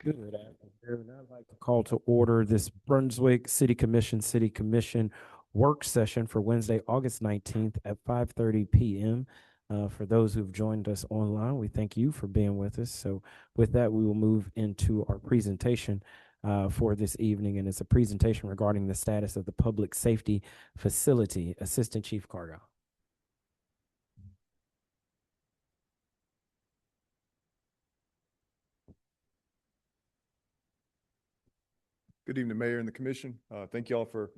Good afternoon. I'd like to call to order this Brunswick City Commission work session for Wednesday, August 19th at 5:30 p.m. For those who've joined us online, we thank you for being with us. So with that, we will move into our presentation for this evening, and it's a presentation regarding the status of the public safety facility. Assistant Chief Cargill. Good evening, Mayor and the Commission. Thank you all for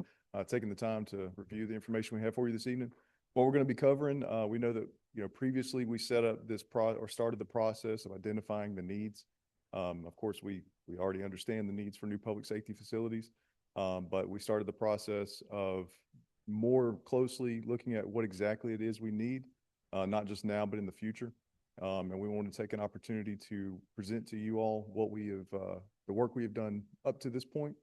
taking the time to review the information we have for you this evening. What we're going to be covering, we know that previously we set up this started the process of identifying the needs. Of course, we already understand the needs for new public safety facilities, but we started the process of more closely looking at what exactly it is we need, not just now but in the future. And we want to take an opportunity to present to you all what we have, the work we have done up to this point,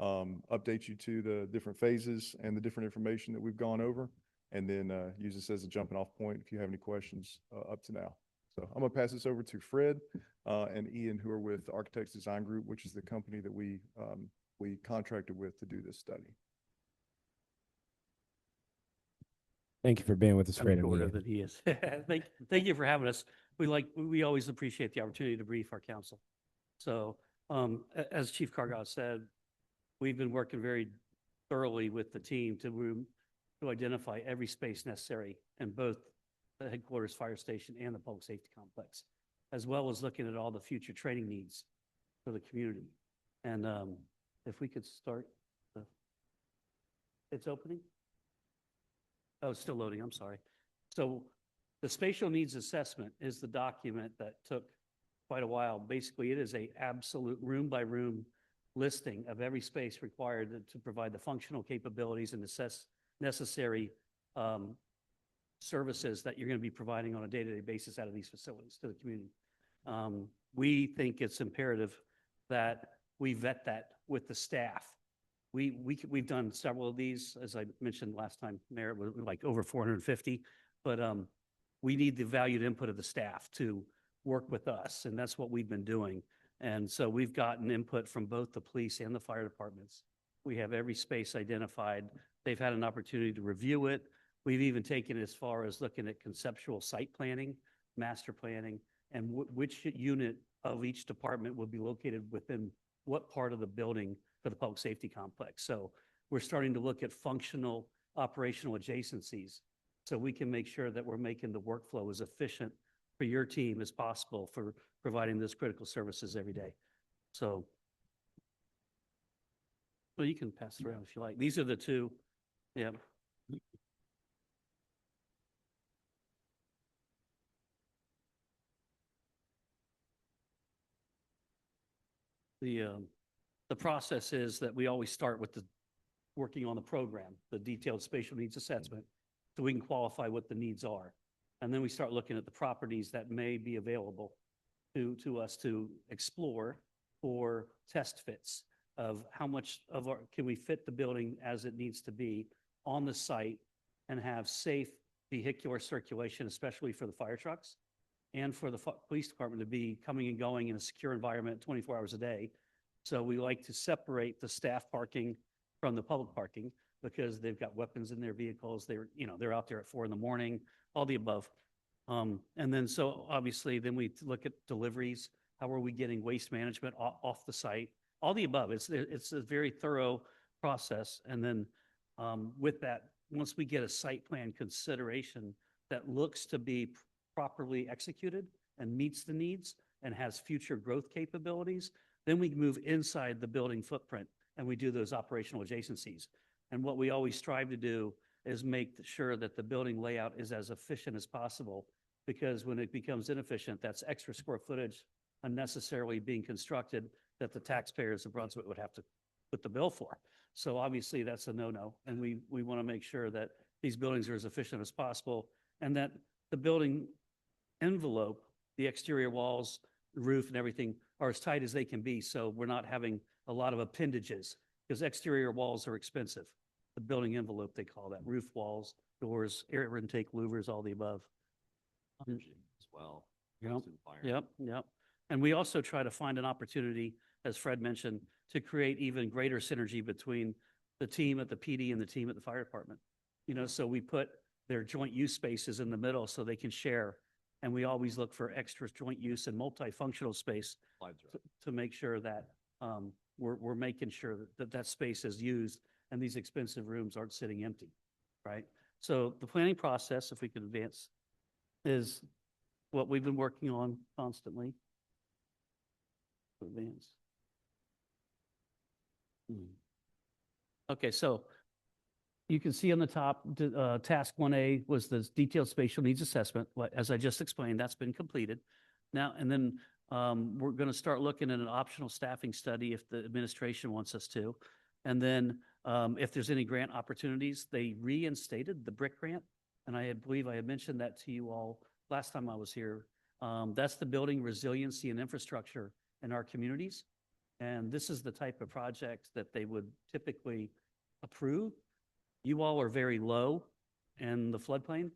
update you to the different phases and the different information that we've gone over, and then use this as a jumping off point if you have any questions up to now. So I'm going to pass this over to Fred and Ian, who are with Architects Design Group, which is the company that we contracted with to do this study. Thank you for being with us, Fred. That he is. Thank you for having us. We always appreciate the opportunity to brief our council. So as Chief Cargill said, we've been working very thoroughly with the team to identify every space necessary in both the headquarters fire station and the public safety complex, as well as looking at all the future training needs for the community. And if we could start, it's opening. Oh, it's still loading, I'm sorry. So the spatial needs assessment is the document that took quite a while. Basically, it is a absolute room by room listing of every space required to provide the functional capabilities and necessary services that you're going to be providing on a day-to-day basis out of these facilities to the community. We think it's imperative that we vet that with the staff. We've done several of these, as I mentioned last time, Mayor, like over 450, but we need the valued input of the staff to work with us, and that's what we've been doing. And so we've gotten input from both the police and the fire departments. We have every space identified. They've had an opportunity to review it. We've even taken it as far as looking at conceptual site planning, master planning, and which unit of each department will be located within what part of the building for the public safety complex. So we're starting to look at functional operational adjacencies so we can make sure that we're making the workflow as efficient for your team as possible for providing those critical services every day. So, well, you can pass it around if you like. These are the two. Yeah. The process is that we always start with working on the program, the detailed spatial needs assessment, so we can qualify what the needs are. And then we start looking at the properties that may be available to us to explore for test fits of how much of can we fit the building as it needs to be on the site and have safe vehicular circulation, especially for the fire trucks and for the police department to be coming and going in a secure environment 24 hours a day. So we like to separate the staff parking from the public parking because they've got weapons in their vehicles. They're out there at 4 a.m, all the above. And then so obviously then we look at deliveries. How are we getting waste management off the site? All the above. It's a very thorough process. And then with that, once we get a site plan consideration that looks to be properly executed and meets the needs and has future growth capabilities, then we move inside the building footprint and we do those operational adjacencies. And what we always strive to do is make sure that the building layout is as efficient as possible, because when it becomes inefficient, that's extra square footage unnecessarily being constructed that the taxpayers of Brunswick would have to put the bill for. So obviously that's a no-no. And we want to make sure that these buildings are as efficient as possible and that the building envelope, the exterior walls, the roof and everything are as tight as they can be. So we're not having a lot of appendages, because exterior walls are expensive. The building envelope, they call that, roof walls, doors, air intake louvers, all the above. As well. Yep. And we also try to find an opportunity, as Fred mentioned, to create even greater synergy between the team at the PD and the team at the fire department. You know, so we put their joint use spaces in the middle so they can share. And we always look for extra joint use and multifunctional space to make sure that we're making sure that space is used and these expensive rooms aren't sitting empty, right? So the planning process, if we could advance, is what we've been working on constantly. Advance. Okay, so you can see on the top, task 1A was the detailed spatial needs assessment. As I just explained, that's been completed. Now, and then we're going to start looking at an optional staffing study if the administration wants us to. And then if there's any grant opportunities, they reinstated the BRIC grant. And I believe I had mentioned that to you all last time I was here. That's the Building Resiliency and Infrastructure in our communities. And this is the type of project that they would typically approve. You all are very low in the floodplain,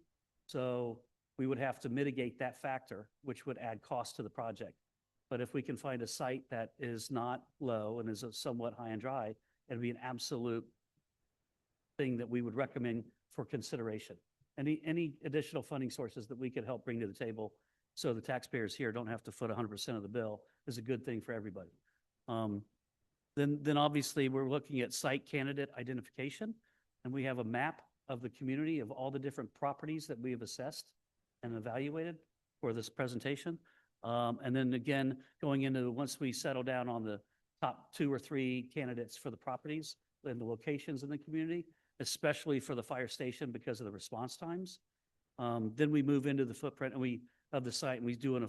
so we would have to mitigate that factor, which would add cost to the project. But if we can find a site that is not low and is somewhat high and dry, it'd be an absolute thing that we would recommend for consideration. Any additional funding sources that we could help bring to the table so the taxpayers here don't have to foot 100% of the bill is a good thing for everybody. Then obviously we're looking at site candidate identification, and we have a map of the community of all the different properties that we have assessed and evaluated for this presentation. And then again, going into once we settle down on the top 2 or 3 candidates for the properties and the locations in the community, especially for the fire station because of the response times. Then we move into the footprint of the site, and we do an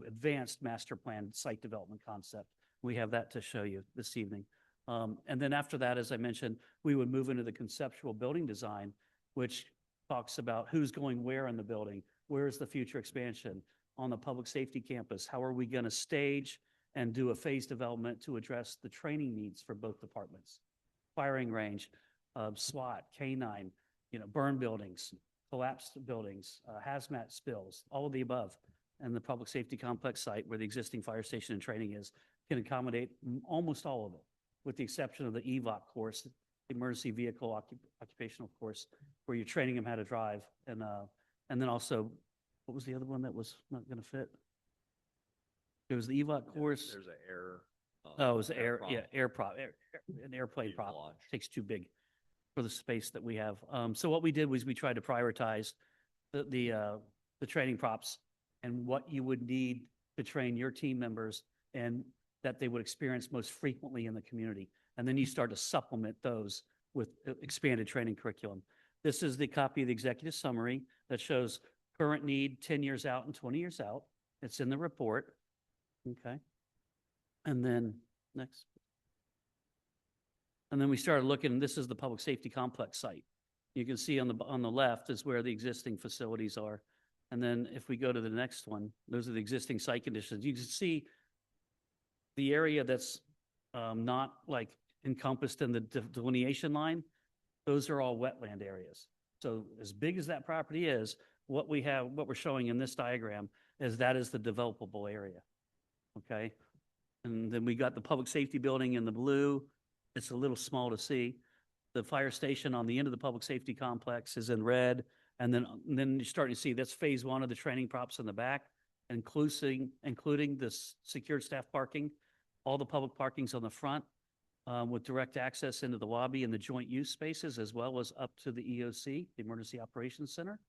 advanced master plan site development concept. We have that to show you this evening. And then after that, as I mentioned, we would move into the conceptual building design, which talks about who's going where in the building, where is the future expansion on the public safety campus, how are we going to stage and do a phase development to address the training needs for both departments, firing range, SWAT, K9, burn buildings, collapsed buildings, hazmat spills, all of the above. And the public safety complex site where the existing fire station and training is can accommodate almost all of it, with the exception of the EVOC course, emergency vehicle occupational course, where you're training them how to drive. And then also, what was the other one that was not going to fit? It was the EVOC course. There's an air. Oh, it was air, prop. yeah, an airplane prop. Launch. Takes too big for the space that we have. So what we did was we tried to prioritize the training props and what you would need to train your team members and that they would experience most frequently in the community. And then you start to supplement those with expanded training curriculum. This is the copy of the executive summary that shows current need 10 years out and 20 years out. It's in the report. Okay. And then next. And then we started looking, this is the public safety complex site. You can see on the left is where the existing facilities are. And then if we go to the next one, those are the existing site conditions. You can see the area that's not like encompassed in the delineation line. Those are all wetland areas. So as big as that property is, what we're showing in this diagram is that is the developable area. Okay. And then we got the public safety building in the blue. It's a little small to see. The fire station on the end of the public safety complex is in red. And then you're starting to see that's phase 1 of the training props in the back, including the secured staff parking, all the public parkings on the front with direct access into the lobby and the joint use spaces, as well as up to the EOC, the Emergency Operations Center.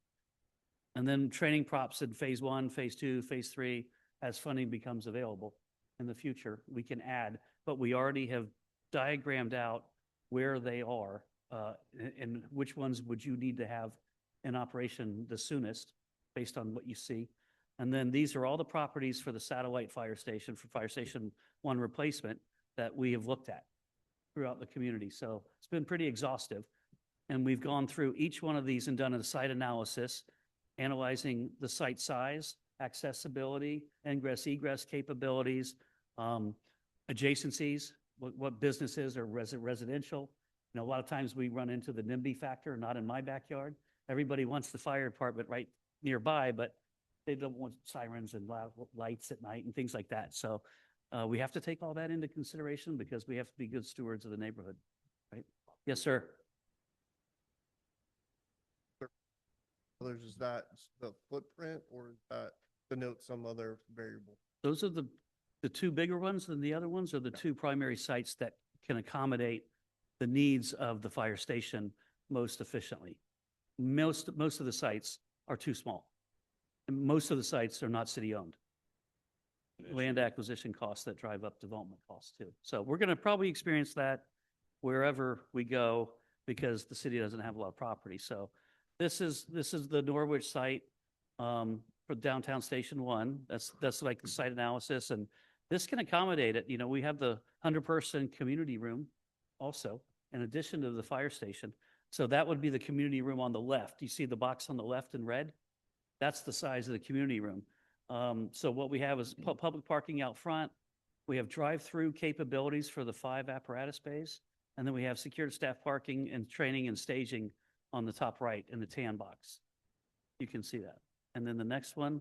And then training props in phase 1, phase 2, phase 3, as funding becomes available in the future, we can add, but we already have diagrammed out where they are and which ones would you need to have in operation the soonest based on what you see. And then these are all the properties for the satellite fire station, for Fire Station 1 replacement that we have looked at throughout the community. So it's been pretty exhaustive. And we've gone through each one of these and done a site analysis, analyzing the site size, accessibility, ingress, egress capabilities, adjacencies, what businesses are residential. A lot of times we run into the NIMBY factor, not in my backyard. Everybody wants the fire department right nearby, but they don't want sirens and loud lights at night and things like that. So we have to take all that into consideration because we have to be good stewards of the neighborhood, right? Yes, sir. Others, is that the footprint or is that denote some other variable? Those are the two bigger ones, and the other ones are the two primary sites that can accommodate the needs of the fire station most efficiently. Most of the sites are too small. And most of the sites are not city-owned. Land acquisition costs that drive up development costs too. So we're going to probably experience that wherever we go because the city doesn't have a lot of property. So this is the Norwich site for downtown Station 1. That's like the site analysis, and this can accommodate it. You know, we have the 100-person community room also, in addition to the fire station. So that would be the community room on the left. You see the box on the left in red? That's the size of the community room. So what we have is public parking out front. We have drive-through capabilities for the 5 apparatus bays. And then we have secured staff parking and training and staging on the top right in the tan box. You can see that. And then the next one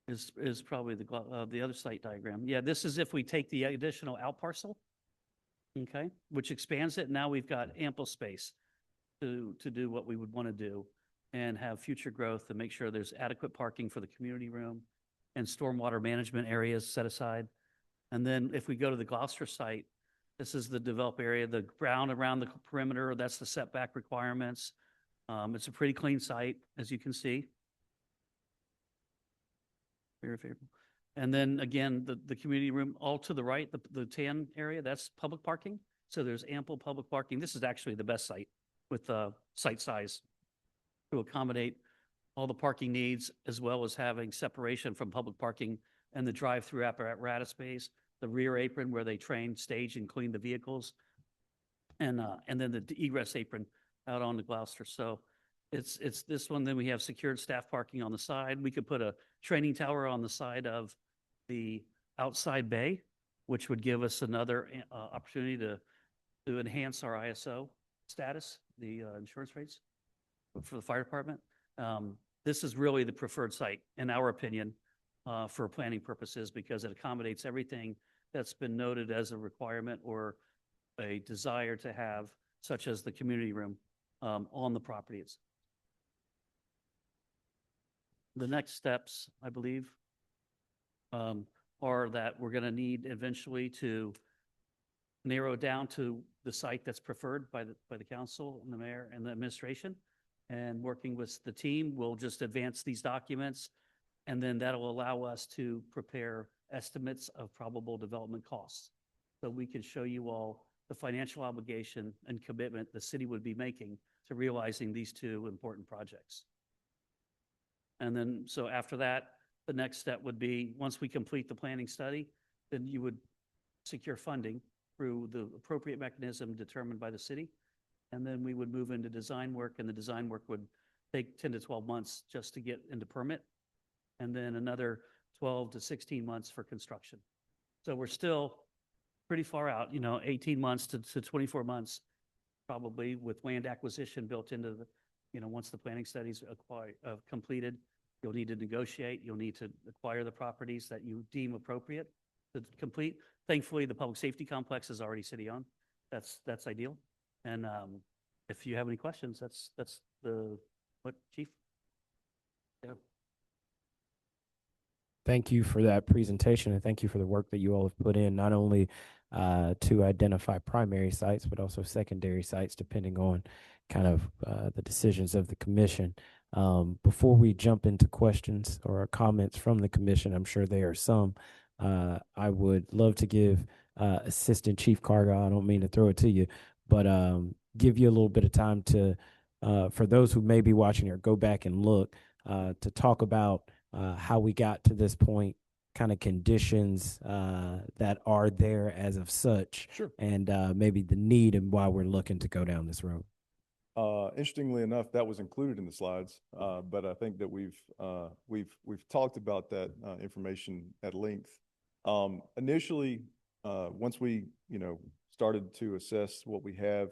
is probably the other site diagram. Yeah, this is if we take the additional out parcel, okay, which expands it. Now we've got ample space to do what we would want to do and have future growth and make sure there's adequate parking for the community room and stormwater management areas set aside. And then if we go to the Gloucester site, this is the developed area, the ground around the perimeter, that's the setback requirements. It's a pretty clean site, as you can see. Very favorable. And then again, the community room all to the right, the tan area, that's public parking. So there's ample public parking. This is actually the best site with site size to accommodate all the parking needs, as well as having separation from public parking and the drive-through apparatus space, the rear apron where they train, stage, and clean the vehicles, and then the egress apron out on the Gloucester. So it's this one. Then we have secured staff parking on the side. We could put a training tower on the side of the outside bay, which would give us another opportunity to enhance our ISO status, the insurance rates for the fire department. This is really the preferred site, in our opinion, for planning purposes, because it accommodates everything that's been noted as a requirement or a desire to have, such as the community room on the property. The next steps, I believe, are that we're going to need eventually to narrow down to the site that's preferred by the council and the mayor and the administration. And working with the team, we'll just advance these documents, and then that'll allow us to prepare estimates of probable development costs. So we can show you all the financial obligation and commitment the city would be making to realizing these two important projects. And then, so after that, the next step would be, once we complete the planning study, then you would secure funding through the appropriate mechanism determined by the city. And then we would move into design work, and the design work would take 10 to 12 months just to get into permit, and then another 12 to 16 months for construction. So we're still pretty far out, 18 months to 24 months, probably, with land acquisition built into the, once the planning studies completed, you'll need to negotiate, you'll need to acquire the properties that you deem appropriate to complete. Thankfully, the public safety complex is already city-owned. That's ideal. And if you have any questions, that's what, Chief? Yeah. Thank you for that presentation, and thank you for the work that you all have put in, not only to identify primary sites, but also secondary sites, depending on kind of the decisions of the commission. Before we jump into questions or comments from the commission, I'm sure there are some, I would love to give Assistant Chief Cargill, I don't mean to throw it to you, but give you a little bit of time to, for those who may be watching or go back and look, to talk about how we got to this point, kind of conditions that are there as of such. Sure. And maybe the need and why we're looking to go down this road. Interestingly enough, that was included in the slides, but I think that we've talked about that information at length. Initially, once we started to assess what we have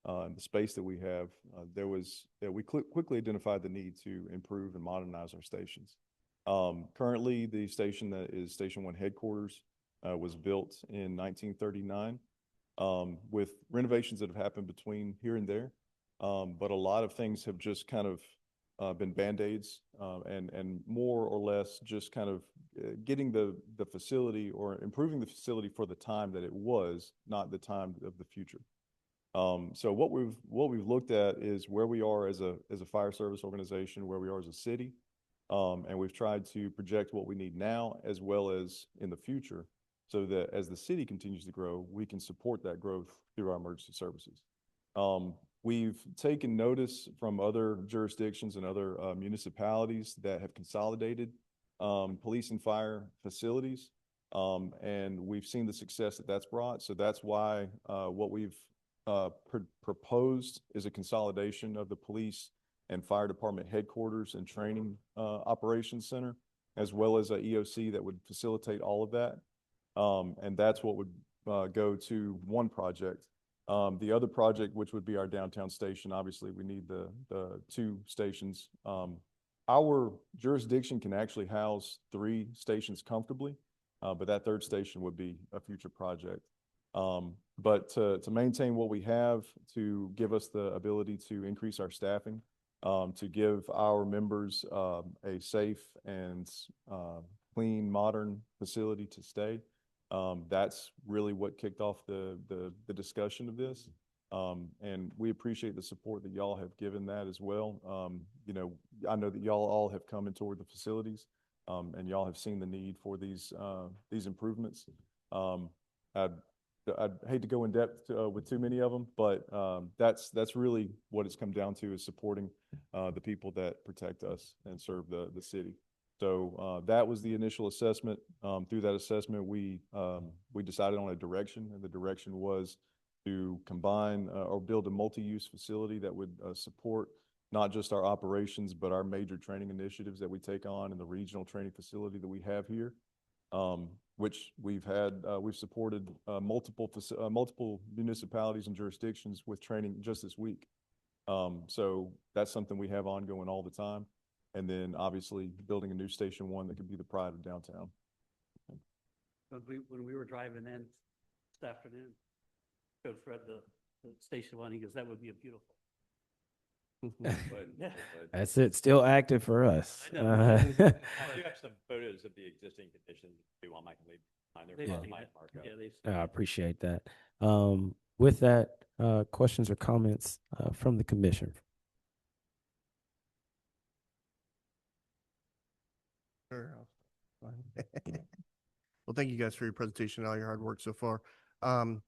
and the space that we have, we quickly identified the need to improve and modernize our stations. Currently, the station that is Station One headquarters was built in 1939 with renovations that have happened between here and there. But a lot of things have just kind of been Band-Aids and more or less just kind of getting the facility or improving the facility for the time that it was, not the time of the future. So what we've looked at is where we are as a fire service organization, where we are as a city, and we've tried to project what we need now as well as in the future, so that as the city continues to grow, we can support that growth through our emergency services. We've taken notice from other jurisdictions and other municipalities that have consolidated police and fire facilities, and we've seen the success that that's brought. So that's why what we've proposed is a consolidation of the police and fire department headquarters and training operations center, as well as a EOC that would facilitate all of that. And that's what would go to one project. The other project, which would be our downtown station, obviously we need the two stations. Our jurisdiction can actually house 3 stations comfortably, but that third station would be a future project. But to maintain what we have, to give us the ability to increase our staffing, to give our members a safe and clean, modern facility to stay. That's really what kicked off the discussion of this. And we appreciate the support that y'all have given that as well. You know, I know that y'all all have come and toured the facilities, and y'all have seen the need for these improvements. I'd hate to go in depth with too many of them, but that's really what it's come down to, is supporting the people that protect us and serve the city. So that was the initial assessment. Through that assessment, we decided on a direction, and the direction was to combine or build a multi-use facility that would support not just our operations, but our major training initiatives that we take on in the regional training facility that we have here, which we've supported multiple municipalities and jurisdictions with training just this week. So that's something we have ongoing all the time. And then obviously building a new Station One that could be the pride of downtown. When we were driving in this afternoon, showed Fred the Station One, he goes, that would be a beautiful. Yeah. That's it. Still active for us. I know. Uh, I do have some photos of the existing conditions too on my leave. They've Yeah. seen it. Yeah, they've I seen it. appreciate that. With that, questions or comments from the commission? Sure. Well, thank you guys for your presentation, all your hard work so far. And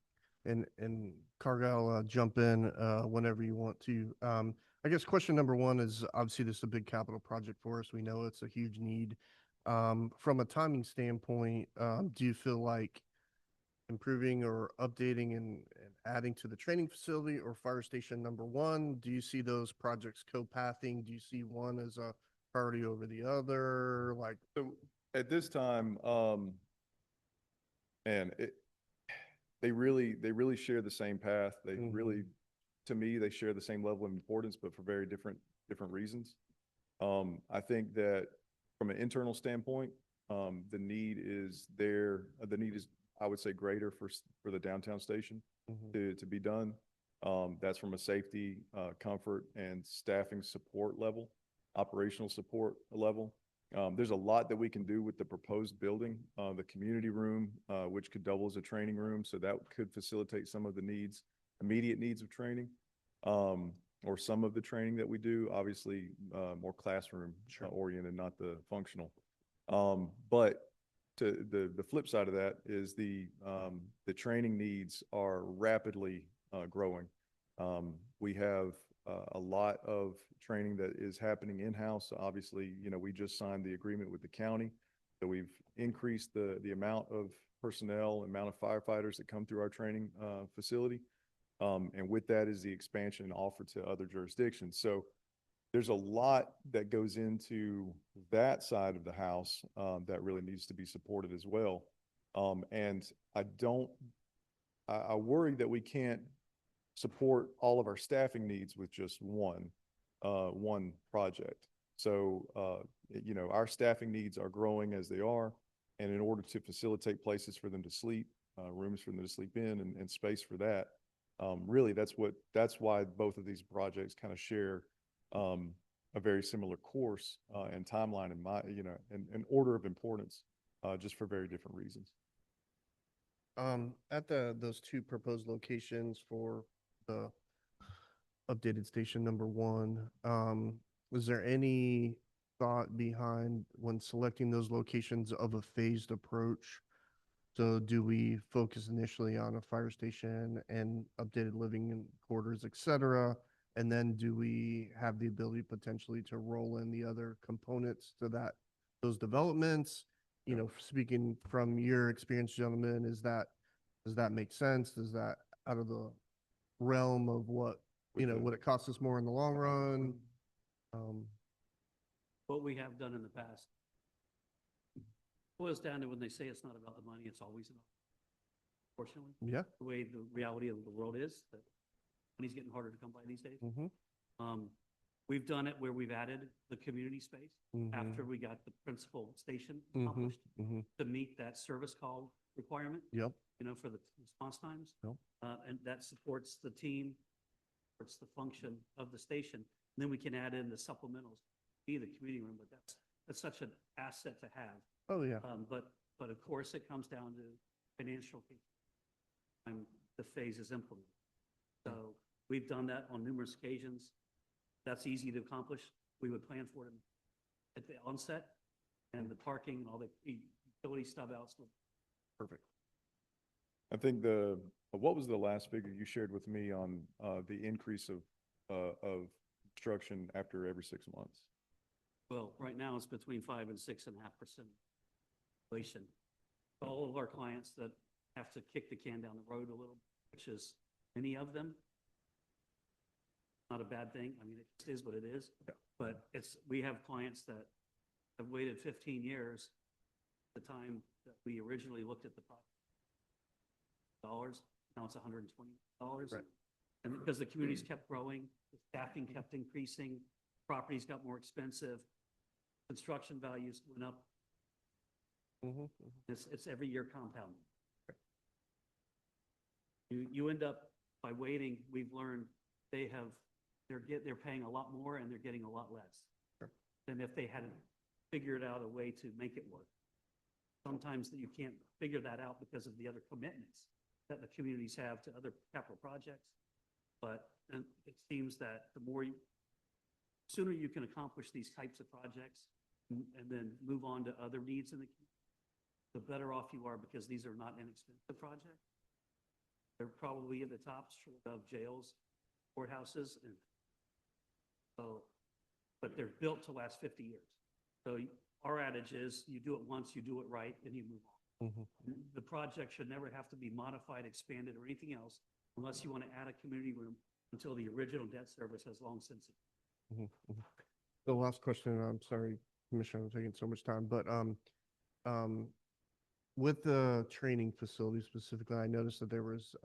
Cargill, jump in whenever you want to. I guess question number one is, obviously this is a big capital project for us. We know it's a huge need. From a timing standpoint, do you feel like improving or updating and adding to the training facility or fire station number one, do you see those projects co-pathing? Do you see one as a priority over the other? Like, So at this time, and they really share the same path. They Mhm. really, to me, they share the same level of importance, but for very different reasons. I think that from an internal standpoint, the need is there. The need is, I would say, greater for the downtown station to be done. That's from a safety, comfort, and staffing support level, operational support level. There's a lot that we can do with the proposed building, the community room, which could double as a training room. So that could facilitate some of the needs, immediate needs of training, or some of the training that we do, obviously, more classroom oriented, not the functional. But to the flip side of that is the training needs are rapidly growing. We have a lot of training that is happening in-house. Obviously, you know, we just signed the agreement with the county, so we've increased the amount of personnel, amount of firefighters that come through our training facility. And with that is the expansion and offer to other jurisdictions. So there's a lot that goes into that side of the house that really needs to be supported as well. And I worry that we can't support all of our staffing needs with just one project. So, you know, our staffing needs are growing as they are. And in order to facilitate places for them to sleep, rooms for them to sleep in and space for that, really, that's why both of these projects kind of share, a very similar course, and timeline in my, you know, and order of importance, just for very different reasons. At those two proposed locations for the updated station number one, was there any thought behind when selecting those locations of a phased approach? So do we focus initially on a fire station and updated living quarters, et cetera? And then do we have the ability potentially to roll in the other components to those developments? You know, speaking from your experience, gentlemen, does that make sense? Is that out of the realm of what, you know, would it cost us more in the long run? What we have done in the past boils down to when they say it's not about the money, it's always about, fortunately, Yeah. the way the reality of the world is, that money's getting harder to come by these days. Mm-hmm. We've done it where we've added the community space after we got the principal station accomplished to meet that service call requirement, Yep. you know, for the response times. Yep. And that supports the team, supports the function of the station. And then we can add in the supplementals, be the community room, but that's such an asset to have. Oh, yeah. But of course, it comes down to financial time the phase is implemented. So we've done that on numerous occasions. That's easy to accomplish. We would plan for it at the onset, and the parking and all the utility stub outs. Perfect. I think what was the last figure you shared with me on, the increase of construction after every 6 months? Well, right now it's between 5 and 6.5% inflation. All of our clients that have to kick the can down the road a little, which is many of them, not a bad thing. I mean, it is what it is. Yeah. But we have clients that have waited 15 years, the time that we originally looked at the dollars, now it's $120. Right. And because the communities kept growing, the staffing kept increasing, properties got more expensive, construction values went up. It's every year compounding. You end up, by waiting, we've learned they're paying a lot more and they're getting a lot less than if they hadn't figured out a way to make it work. Sometimes that you can't figure that out because of the other commitments that the communities have to other capital projects. But it seems that sooner you can accomplish these types of projects and then move on to other needs in the community, the better off you are, because these are not inexpensive projects. They're probably at the top of jails, courthouses, and so, but they're built to last 50 years. So our adage is, you do it once, you do it right, and you move on. The project should never have to be modified, expanded, or anything else, unless you want to add a community room until the original debt service has long since. The last question, I'm sorry, Commissioner, I'm taking so much time, but with the training facility specifically, I noticed that there was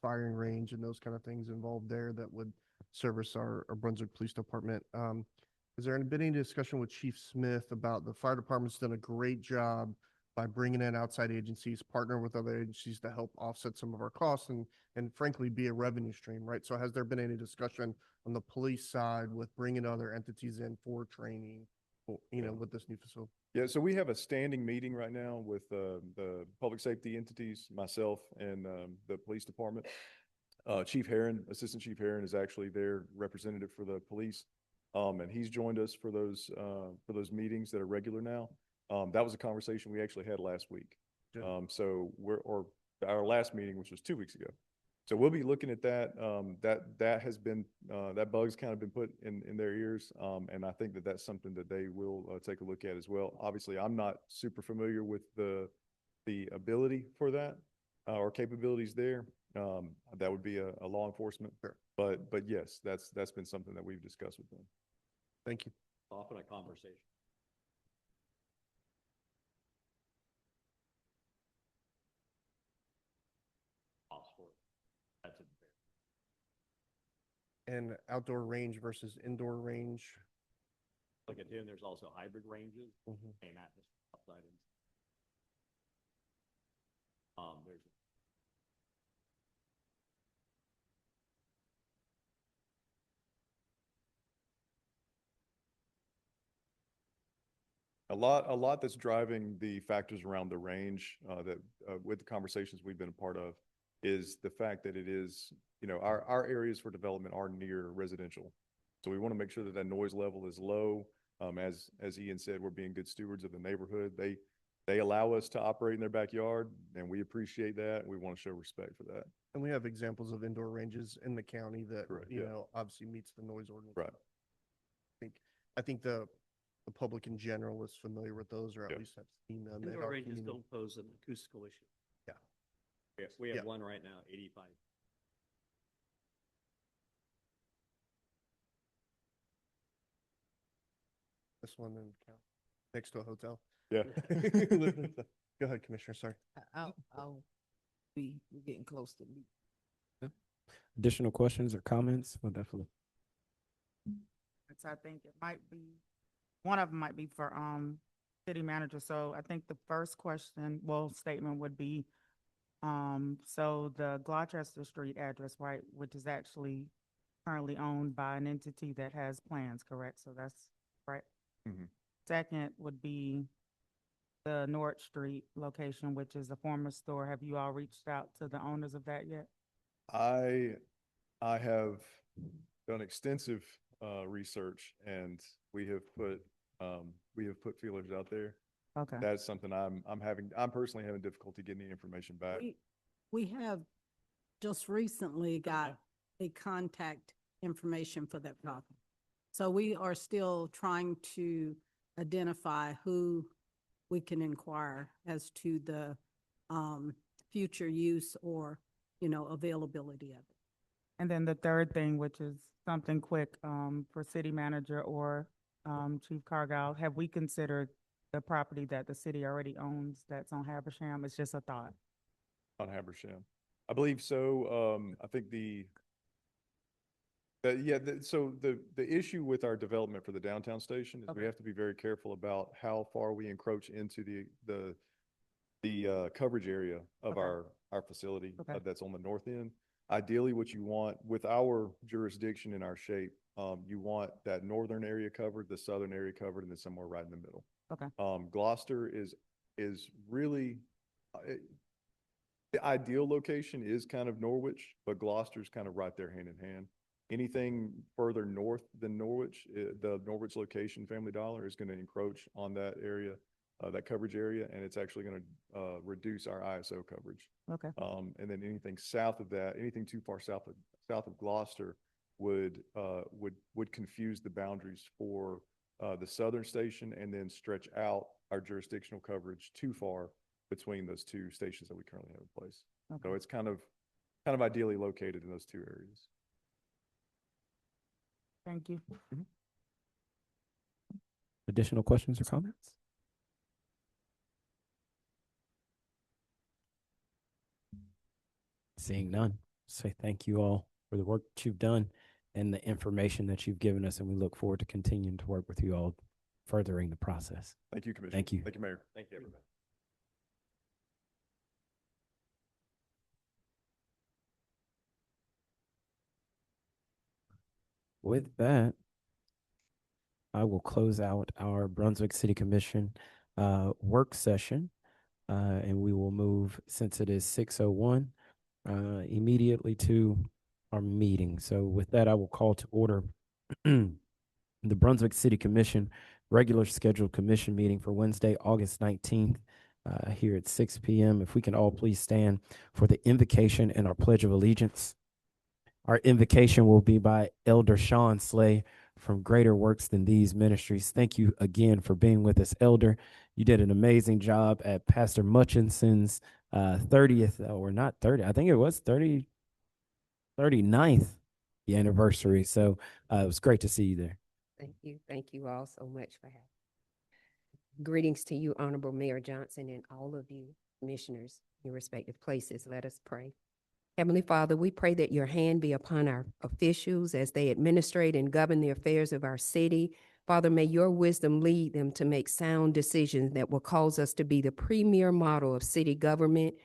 firing range and those kind of things involved there that would service our Brunswick Police Department. Has there been any discussion with Chief Smith about the fire department's done a great job by bringing in outside agencies, partner with other agencies to help offset some of our costs and frankly be a revenue stream, right? So has there been any discussion on the police side with bringing other entities in for training, you know, with this new facility? Yeah, so we have a standing meeting right now with the public safety entities, myself, and the police department. Chief Heron, Assistant Chief Heron, is actually their representative for the police, and he's joined us for those meetings that are regular now. That was a conversation we actually had last week. So our last meeting, which was 2 weeks ago. So we'll be looking at that. That has been, that bug's kind of been put in their ears. And I think that that's something that they will take a look at as well. Obviously, I'm not super familiar with the ability for that or capabilities there. That would be a law enforcement. Sure. But yes, that's been something that we've discussed with them. Thank you. Often a conversation. That's it. And outdoor range versus indoor range. Look at him, there's also hybrid ranges Mhm. and atmosphere outside. There's A lot that's driving the factors around the range, with the conversations we've been a part of is the fact that it is, our areas for development are near residential. So we want to make sure that that noise level is low. As Ian said, we're being good stewards of the neighborhood. They allow us to operate in their backyard and we appreciate that. We want to show respect for that. And we have examples of indoor ranges in the county that, Correct, you yeah. know, obviously meets the noise ordinance. Right. I think the public in general is familiar with those, or at Yeah. least have seen them. in Indoor our ranges community. don't pose an acoustical issue. we have Yeah. one right now, 85. This one next to a hotel. Yeah. Go ahead, Commissioner, sorry. We're getting close to me. Additional questions or comments? Well, definitely. So I think it might be, one of them might be for, city manager. So I think the first question, statement would be, so the Gloucester Street address, right, which is actually currently owned by an entity that has plans, correct? So that's right. Mhm. Second would be the North Street location, which is a former store. Have you all reached out to the owners of that yet? I have done extensive research and we have put feelers out there. Okay. That's something I'm personally having difficulty getting the information back. We have just recently got a contact information for that property. So we are still trying to identify who we can inquire as to the future use or, availability of it. And then the third thing, which is something quick, for city manager or, Chief Cargile, have we considered the property that the city already owns that's on Habersham? It's just a thought. On Habersham. I believe so. I think so the issue with our development for the downtown station is we Okay. have to be very careful about how far we encroach into the coverage area of Okay. our facility Okay. that's on the north end. Ideally, what you want with our jurisdiction and our shape, you want that northern area covered, the southern area covered, and then somewhere right in the middle. Okay. Gloucester is really, the ideal location is kind of Norwich, but Gloucester's kind of right there hand in hand. Anything further north than Norwich, the Norwich location, Family Dollar, is going to encroach on that area, that coverage area, and it's actually going to reduce our ISO coverage. Okay. And then anything south of that, anything too far south of Gloucester would confuse the boundaries for the southern station and then stretch out our jurisdictional coverage too far between those two stations that we currently have in place. So Okay. it's kind of ideally located in those two areas. Thank you. Additional questions or comments? Seeing none, say thank you all for the work that you've done and the information that you've given us, and we look forward to continuing to work with you all, furthering the process. Thank you, Commissioner. Thank you. Thank you, Mayor. Thank you, everybody. With that, I will close out our Brunswick City Commission work session. And we will move, since it is 6:01, immediately to our meeting. So with that, I will call to order the Brunswick City Commission regular scheduled commission meeting for Wednesday, August 19th, here at 6 p.m. If we can all please stand for the invocation and our Pledge of Allegiance. Our invocation will be by Elder Sean Slay from Greater Works Than These Ministries. Thank you again for being with us, Elder. You did an amazing job at Pastor Mutchinson's 30th, or not 30, I think it was 39th anniversary. So it was great to see you there. Thank you. Thank you all so much for having me. Greetings to you, Honorable Mayor Johnson, and all of you commissioners in your respective places. Let us pray. Heavenly Father, we pray that your hand be upon our officials as they administrate and govern the affairs of our city. Father, may your wisdom lead them to make sound decisions that will cause us to be the premier model of city government,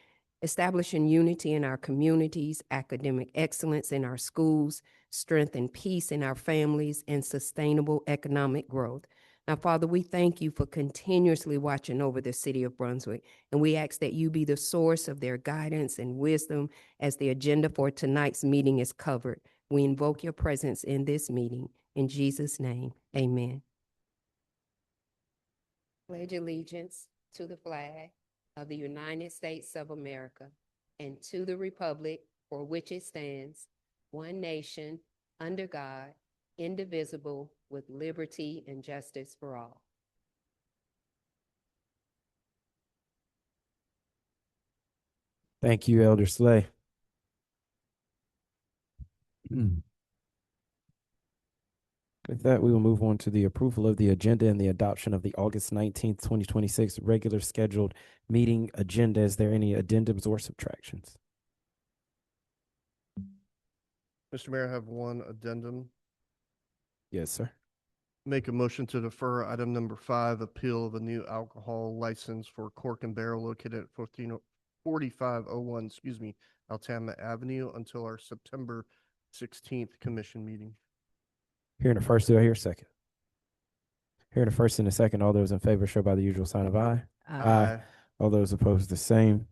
establishing unity in our communities, academic excellence in our schools, strength and peace in our families, and sustainable economic growth. Now, Father, we thank you for continuously watching over the city of Brunswick, and we ask that you be the source of their guidance and wisdom as the agenda for tonight's meeting is covered. We invoke your presence in this meeting. In Jesus' name, amen. Pledge allegiance to the flag of the United States of America and to the republic for which it stands, one nation, under God, indivisible, with liberty and justice for all. Thank you, Elder Slay. With that, we will move on to the approval of the agenda and the adoption of the August 19th, 2026 regular scheduled meeting agenda. Is there any addendums or subtractions? Mr. Mayor, I have one addendum. Yes, sir. Make a motion to defer item number 5, appeal of a new alcohol license for Cork and Barrel located at 4501, Altama Avenue until our September 16th commission meeting. Hearing the first, do I hear a second? Hearing the first and the second, all those in favor show by the usual sign of aye. Aye. All those opposed, the same.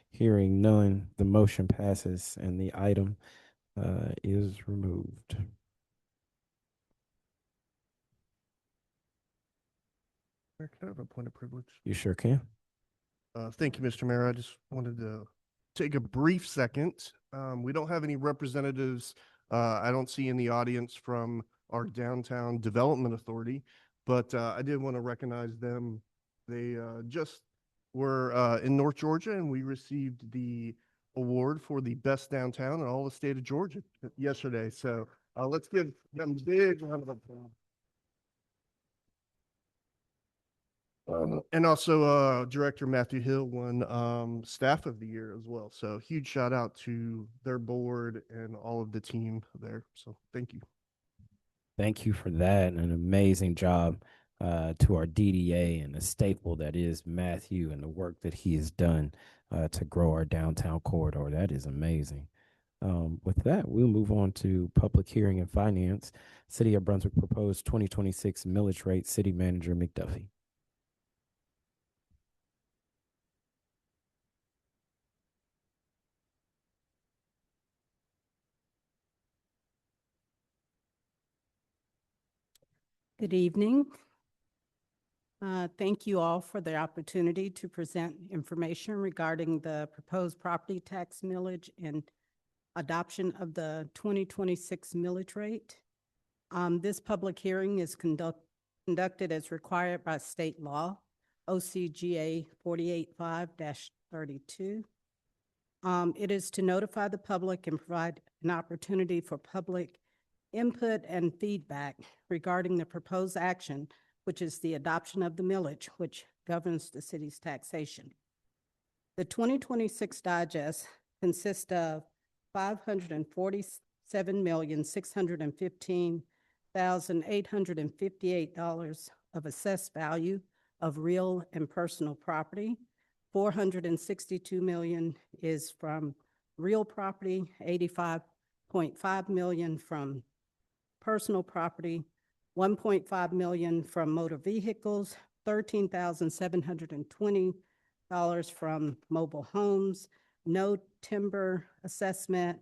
Hearing none, the motion passes and the item is removed. Mayor, can I have a point of privilege? You sure can. Thank you, Mr. Mayor. I just wanted to take a brief second. We don't have any representatives. I don't see in the audience from our Downtown Development Authority, but I did want to recognize them. They just were in North Georgia, and we received the award for the best downtown in all the state of Georgia yesterday. So let's give them a big round of applause. And also Director Matthew Hill won Staff of the Year as well. So huge shout out to their board and all of the team there. So thank you. Thank you for that. An amazing job to our DDA and the staple that is Matthew and the work that he has done to grow our downtown corridor. That is amazing. With that, we'll move on to public hearing and finance. City of Brunswick proposed 2026 millage rate. City Manager McDuffie. Good evening. Thank you all for the opportunity to present information regarding the proposed property tax millage and adoption of the 2026 millage rate. This public hearing is conducted as required by state law, OCGA 485-32. It is to notify the public and provide an opportunity for public input and feedback regarding the proposed action, which is the adoption of the millage, which governs the city's taxation. The 2026 digest consists of $547,615,858 of assessed value of real and personal property. $462 million is from real property, $85.5 million from personal property, $1.5 million from motor vehicles, $13,720 from mobile homes, no timber assessment,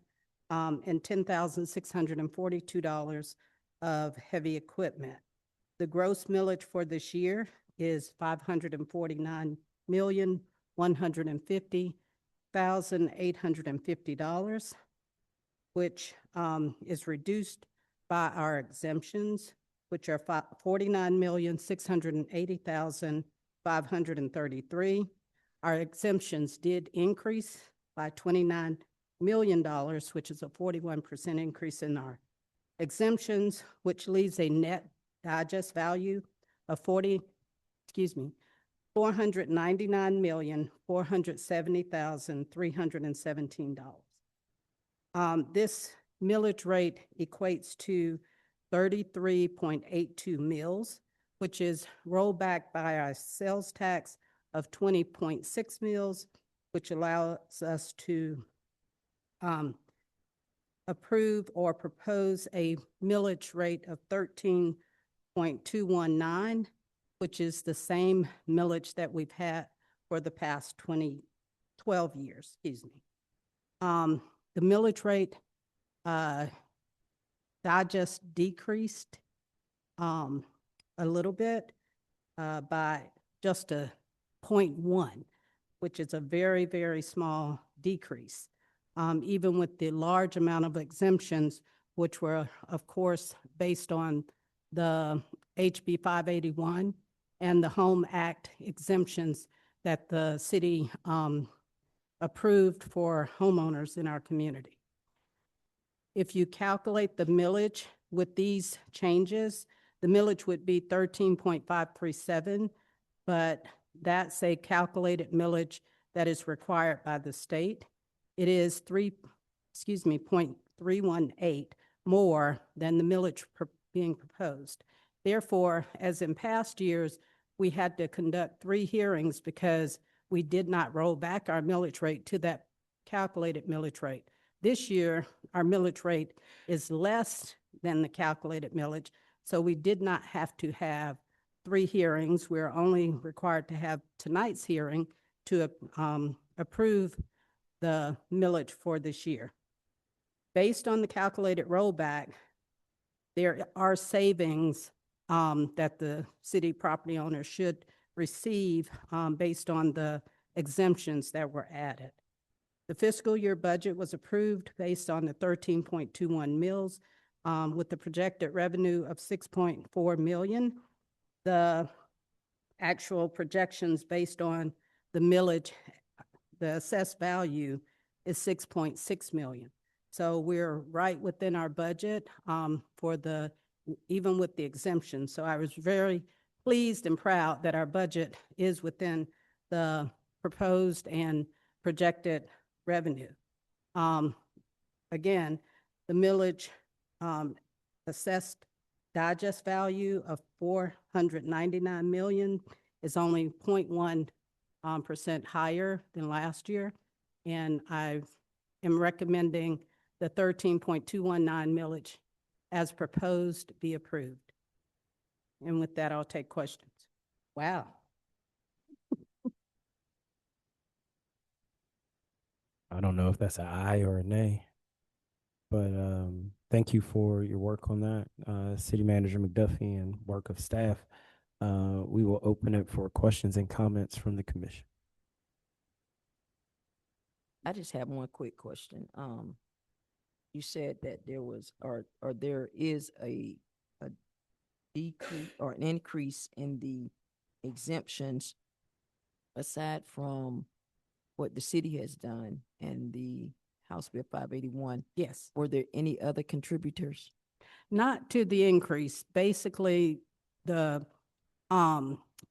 and $10,642 of heavy equipment. The gross millage for this year is $549,150,850, which is reduced by our exemptions, which are $49,680,533. Our exemptions did increase by $29 million, which is a 41% increase in our exemptions, which leaves a net digest value of $499,470,317. This millage rate equates to 33.82 mills, which is rolled back by our sales tax of 20.6 mills, which allows us to approve or propose a millage rate of 13.219, which is the same millage that we've had for the past 12 years, excuse me. The millage rate, digest decreased a little bit by just a 0.1, which is a very, very small decrease. Even with the large amount of exemptions, which were, of course, based on the HB 581 and the Home Act exemptions that the city approved for homeowners in our community. If you calculate the millage with these changes, the millage would be 13.537, but that's a calculated millage that is required by the state. It is 0.318 more than the millage being proposed. Therefore, as in past years, we had to conduct 3 hearings because we did not roll back our millage rate to that calculated millage rate. This year, our millage rate is less than the calculated millage, so we did not have to have 3 hearings. We're only required to have tonight's hearing to approve the millage for this year. Based on the calculated rollback, there are savings that the city property owner should receive based on the exemptions that were added. The fiscal year budget was approved based on the 13.21 mills with the projected revenue of 6.4 million. The actual projections based on the millage, the assessed value is 6.6 million. So we're right within our budget for even with the exemption. So I was very pleased and proud that our budget is within the proposed and projected revenue. Again, the millage assessed digest value of 499 million is only 0.1% higher than last year. And I am recommending the 13.219 millage as proposed be approved. And with that, I'll take questions. Wow. I don't know if that's an aye or a nay, but thank you for your work on that, City Manager McDuffie and work of staff. We will open it for questions and comments from the commission. I just have one quick question. You said that there was, or there is a decrease or an increase in the exemptions aside from what the city has done and the House Bill 581. Yes. Were there any other contributors? Not to the increase. Basically, the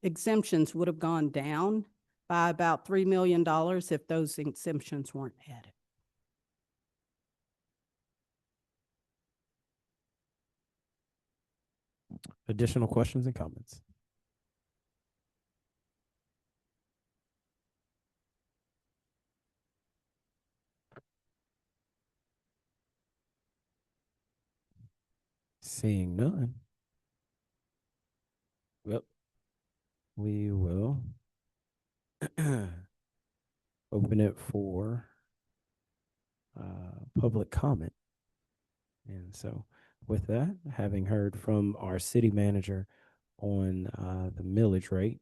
exemptions would have gone down by about $3 million if those exemptions weren't added. Additional questions and comments? Seeing none. Well, we will open it for public comment. And so with that, having heard from our city manager on the millage rate,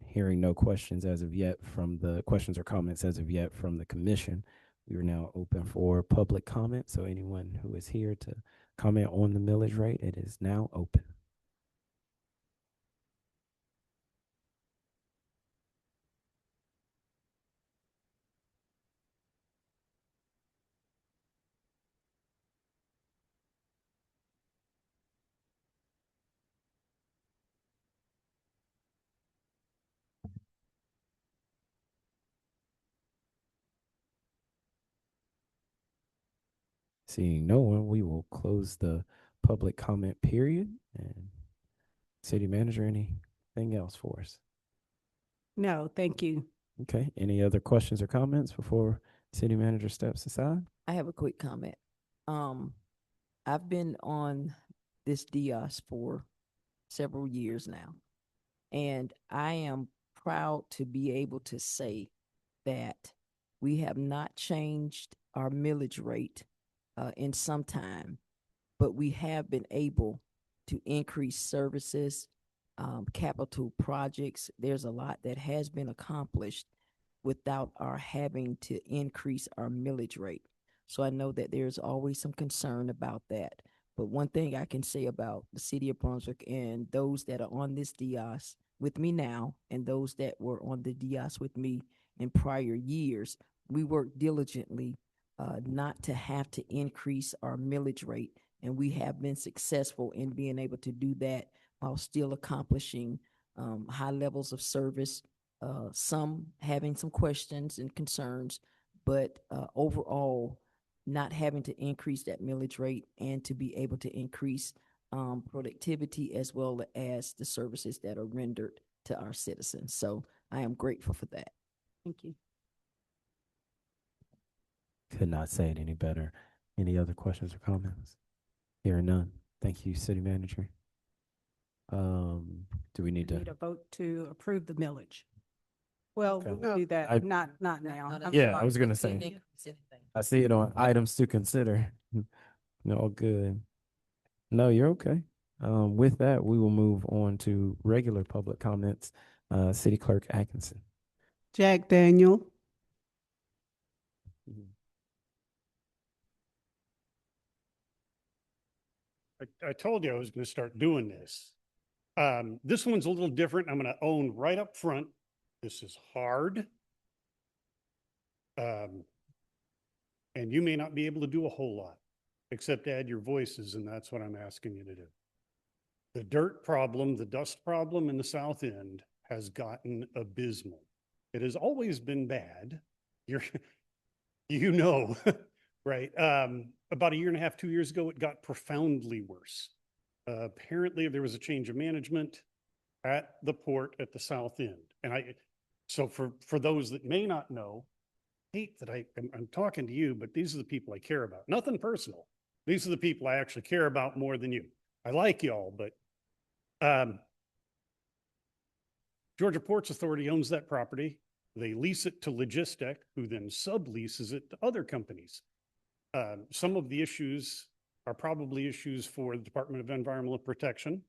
hearing no questions as of yet from the questions or comments as of yet from the commission, we are now open for public comment. So anyone who is here to comment on the millage rate, it is now open. Seeing no one, we will close the public comment period. And city manager, anything else for us? No, thank you. Okay, any other questions or comments before city manager steps aside? I have a quick comment. I've been on this DIOS for several years now, and I am proud to be able to say that we have not changed our millage rate in some time, but we have been able to increase services, capital projects. There's a lot that has been accomplished without our having to increase our millage rate. So I know that there's always some concern about that. But one thing I can say about the city of Brunswick and those that are on this DIOS with me now and those that were on the DIOS with me in prior years, we worked diligently not to have to increase our millage rate. And we have been successful in being able to do that while still accomplishing high levels of service, some having some questions and concerns, but overall, not having to increase that millage rate and to be able to increase productivity as well as the services that are rendered to our citizens. So I am grateful for that. Thank you. Could not say it any better. Any other questions or comments? Hearing none. Thank you, city manager. Do we need Need to? a vote to approve the millage. Well, Okay. we'll do I- that, not now. I'm Yeah, sorry. I was gonna say, I see it on items to consider. No, good. No, you're okay. With that, we will move on to regular public comments. City Clerk Atkinson. Jack Daniel. I told you I was going to start doing this. This one's a little different. I'm going to own right up front. This is hard. And you may not be able to do a whole lot, except add your voices, and that's what I'm asking you to do. The dirt problem, the dust problem in the South End has gotten abysmal. It has always been bad. You know, right? About a year and a half, 2 years ago, it got profoundly worse. Apparently, there was a change of management at the port at the South End. And so for those that may not know, hate that I'm talking to you, but these are the people I care about. Nothing personal. These are the people I actually care about more than you. I like y'all, but Georgia Ports Authority owns that property. They lease it to Logistic, who then subleases it to other companies. Some of the issues are probably issues for the Department of Environmental Protection.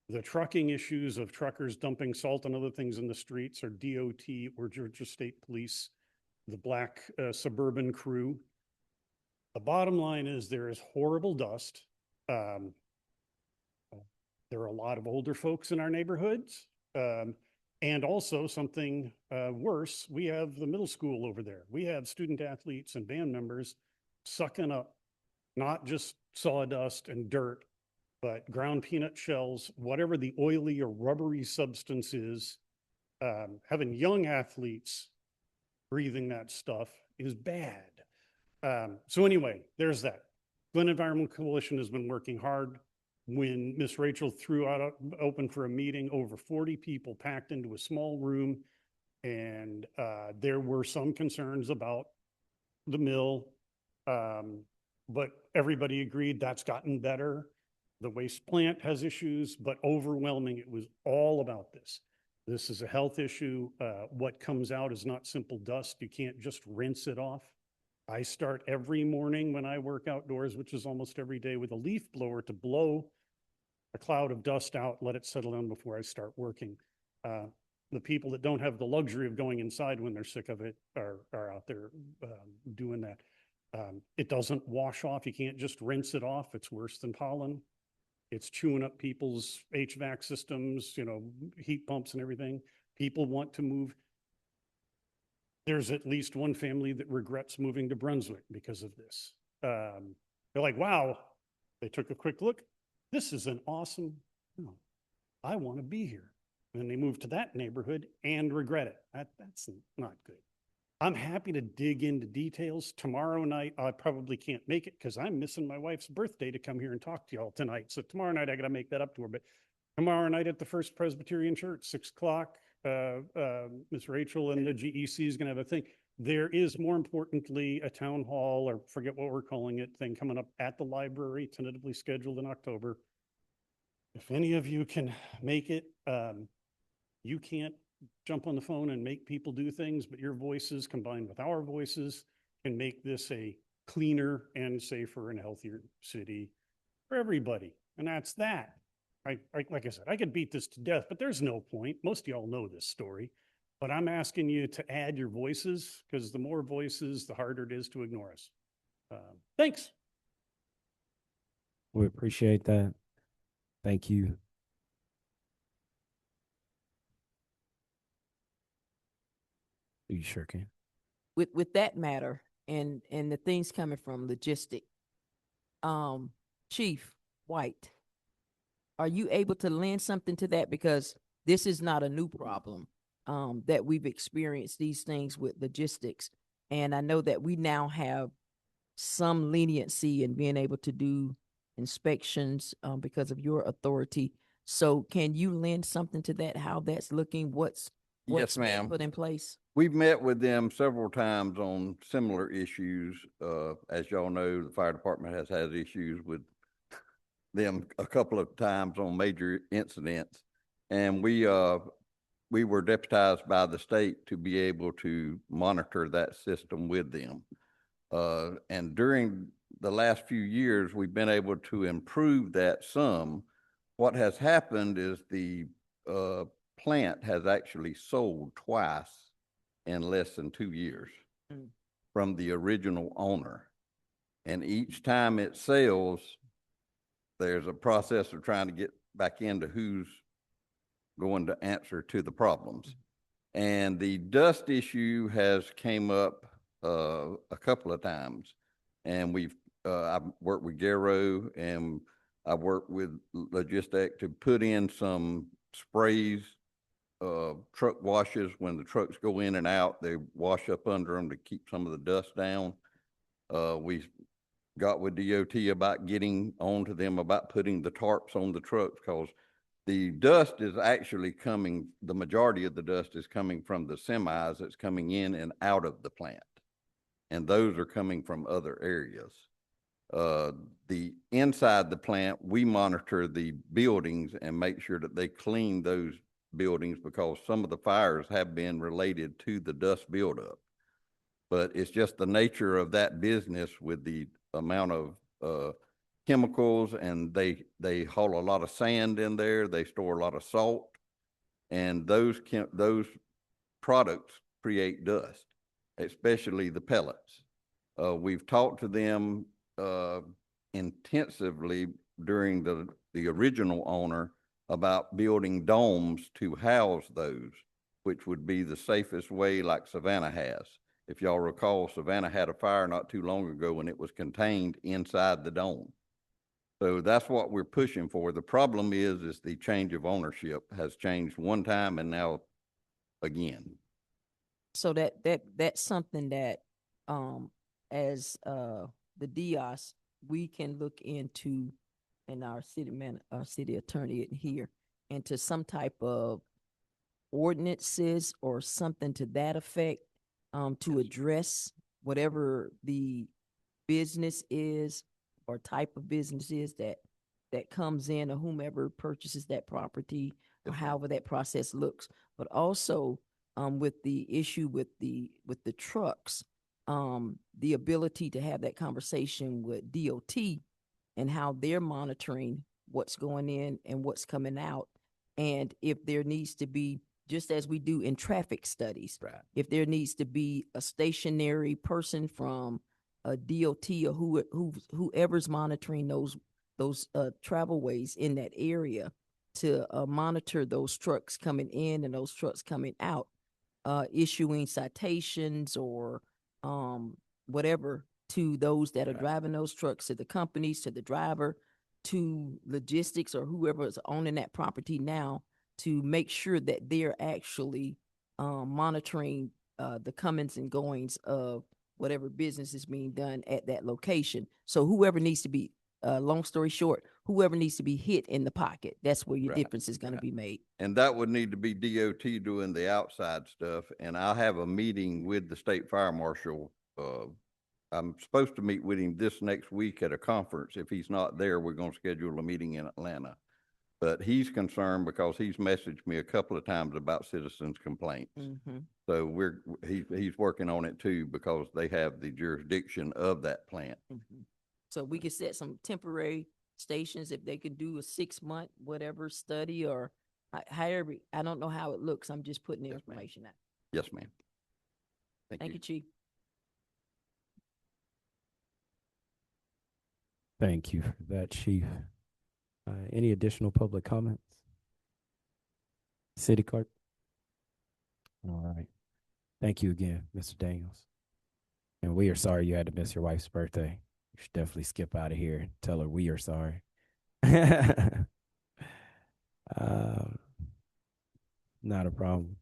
The trucking issues of truckers dumping salt and other things in the streets are DOT or Georgia State Police, the black suburban crew. The bottom line is there is horrible dust. There are a lot of older folks in our neighborhoods. And also something worse, we have the middle school over there. We have student athletes and band members sucking up not just sawdust and dirt, but ground peanut shells, whatever the oily or rubbery substance is. Having young athletes breathing that stuff is bad. So anyway, there's that. Glen Environmental Coalition has been working hard. When Miss Rachel threw out open for a meeting, over 40 people packed into a small room, and there were some concerns about the mill, but everybody agreed that's gotten better. The waste plant has issues, but overwhelming, it was all about this. This is a health issue. What comes out is not simple dust. You can't just rinse it off. I start every morning when I work outdoors, which is almost every day, with a leaf blower to blow a cloud of dust out, let it settle down before I start working. The people that don't have the luxury of going inside when they're sick of it are out there doing that. It doesn't wash off. You can't just rinse it off. It's worse than pollen. It's chewing up people's HVAC systems, heat pumps and everything. People want to move. There's at least one family that regrets moving to Brunswick because of this. They're like, wow, they took a quick look. This is an awesome, I want to be here. And then they move to that neighborhood and regret it. That's not good. I'm happy to dig into details. Tomorrow night, I probably can't make it because I'm missing my wife's birthday to come here and talk to y'all tonight. So tomorrow night, I got to make that up to her. But tomorrow night at the First Presbyterian Church, 6 o'clock, Miss Rachel and the GEC is going to have a thing. There is, more importantly, a town hall, or forget what we're calling it, thing coming up at the library, tentatively scheduled in October. If any of you can make it, you can't jump on the phone and make people do things, but your voices combined with our voices can make this a cleaner and safer and healthier city for everybody. And that's that. Like I said, I could beat this to death, but there's no point. Most of y'all know this story, but I'm asking you to add your voices, because the more voices, the harder it is to ignore us. Thanks. We appreciate that. Thank you. You sure can. With that matter and the things coming from logistic, Chief White, are you able to lend something to that? Because this is not a new problem, that we've experienced these things with logistics. And I know that we now have some leniency in being able to do inspections, because of your authority. So can you lend something to that, how that's looking, what's Yes, ma'am. put in place? We've met with them several times on similar issues. As y'all know, the fire department has had issues with them a couple of times on major incidents. And we were deputized by the state to be able to monitor that system with them. And during the last few years, we've been able to improve that some. What has happened is the plant has actually sold twice in less than 2 years from the original owner. And each time it sells, there's a process of trying to get back into who's going to answer to the problems. And the dust issue has came up a couple of times. And I've worked with Garrow, and I've worked with Logistic to put in some sprays, truck washes. When the trucks go in and out, they wash up under them to keep some of the dust down. We got with DOT about getting onto them about putting the tarps on the trucks, because the dust is actually coming, the majority of the dust is coming from the semis that's coming in and out of the plant. And those are coming from other areas. The inside the plant, we monitor the buildings and make sure that they clean those buildings, because some of the fires have been related to the dust buildup. But it's just the nature of that business with the amount of chemicals, and they haul a lot of sand in there. They store a lot of salt, and those products create dust, especially the pellets. We've talked to them intensively during the original owner about building domes to house those, which would be the safest way, like Savannah has. If y'all recall, Savannah had a fire not too long ago and it was contained inside the dome. So that's what we're pushing for. The problem is the change of ownership has changed one time and now again. So that's something that, as the DIOS, we can look into, and our city attorney here, into some type of ordinances or something to that effect, to address whatever the business is or type of business is that comes in, or whomever purchases that property, or however that process looks. But also, with the issue with the trucks, the ability to have that conversation with DOT and how they're monitoring what's going in and what's coming out. And if there needs to be, just as we do in traffic studies, Right. if there needs to be a stationary person from a DOT or whoever's monitoring those travelways in that area to monitor those trucks coming in and those trucks coming out, issuing citations or whatever to those that are driving those trucks, to the companies, to the driver, to logistics or whoever is owning that property now, to make sure that they're actually monitoring the comings and goings of whatever business is being done at that location. So whoever needs to be, long story short, whoever needs to be hit in the pocket, that's where your Right. difference is gonna be made. And that would need to be DOT doing the outside stuff. And I'll have a meeting with the state fire marshal. I'm supposed to meet with him this next week at a conference. If he's not there, we're gonna schedule a meeting in Atlanta. But he's concerned because he's messaged me a couple of times about citizens' complaints. Mhm. So he's working on it too because they have the jurisdiction of that plant. Mhm. So we could set some temporary stations if they could do a 6-month whatever study or however, I don't know how it looks. I'm just putting the Yes, ma'am. information out. Yes, ma'am. Thank you, Chief. Thank you for that, Chief. Any additional public comments? City Clerk? All right. Thank you again, Mr. Daniels. And we are sorry you had to miss your wife's birthday. You should definitely skip out of here and tell her we are sorry. Not a problem.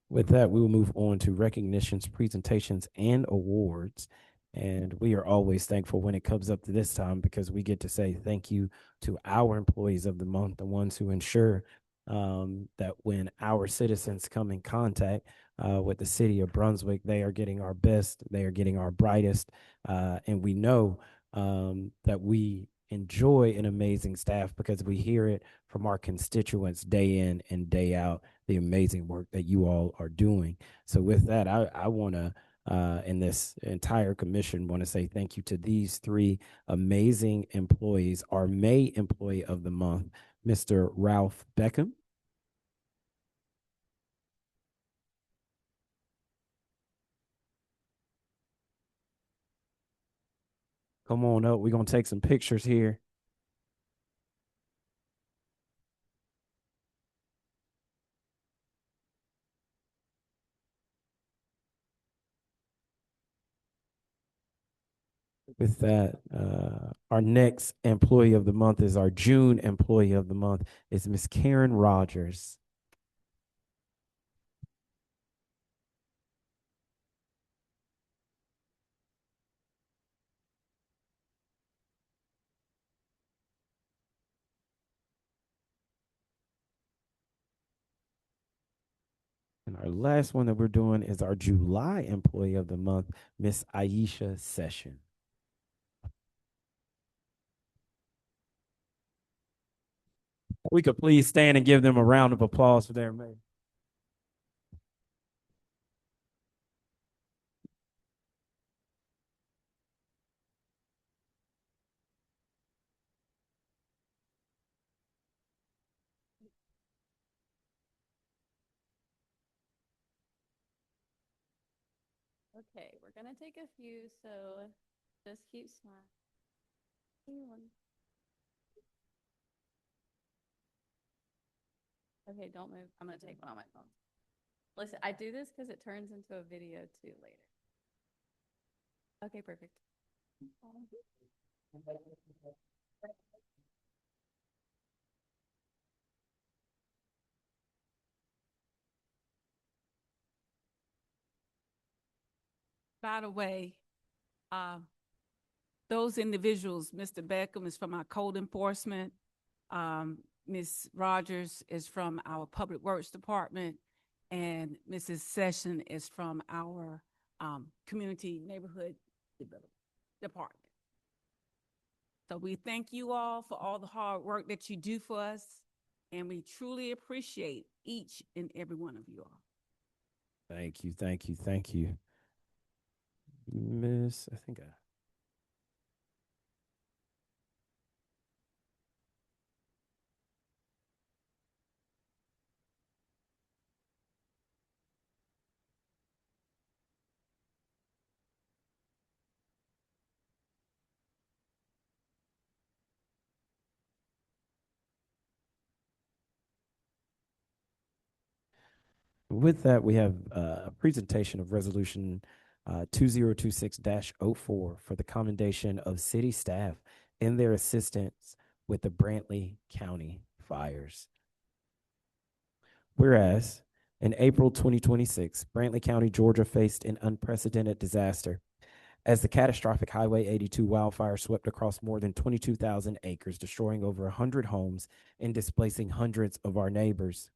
With that, we will move on to recognitions, presentations, and awards. And we are always thankful when it comes up to this time because we get to say thank you to our employees of the month, the ones who ensure that when our citizens come in contact with the city of Brunswick, they are getting our best, they are getting our brightest. And we know that we enjoy an amazing staff because we hear it from our constituents day in and day out, the amazing work that you all are doing. So with that, I want to, and this entire commission want to say thank you to these three amazing employees. Our May Employee of the Month, Mr. Ralph Beckham. Come on up. We're going to take some pictures here. With that, our next Employee of the Month is our June Employee of the Month is Miss Karen Rogers. And our last one that we're doing is our July Employee of the Month, Miss Aisha Session. We could please stand and give them a round of applause for their amazing. Okay, we're gonna take a few, so just keep smiling. Okay, don't move. I'm gonna take one on my phone. Listen, I do this because it turns into a video too later. Okay, perfect. By the way, those individuals, Mr. Beckham is from our code enforcement. Ms. Rogers is from our Public Works Department, and Mrs. Session is from our Community Neighborhood Department. So we thank you all for all the hard work that you do for us, and we truly appreciate each and every one of you all. Thank you, thank you, thank you. Miss, I think with that, we have a presentation of resolution 2026-04 for the commendation of city staff in their assistance with the Brantley County fires. Whereas in April 2026, Brantley County, Georgia faced an unprecedented disaster as the catastrophic Highway 82 wildfire swept across more than 22,000 acres, destroying over 100 homes and displacing hundreds of our neighbors.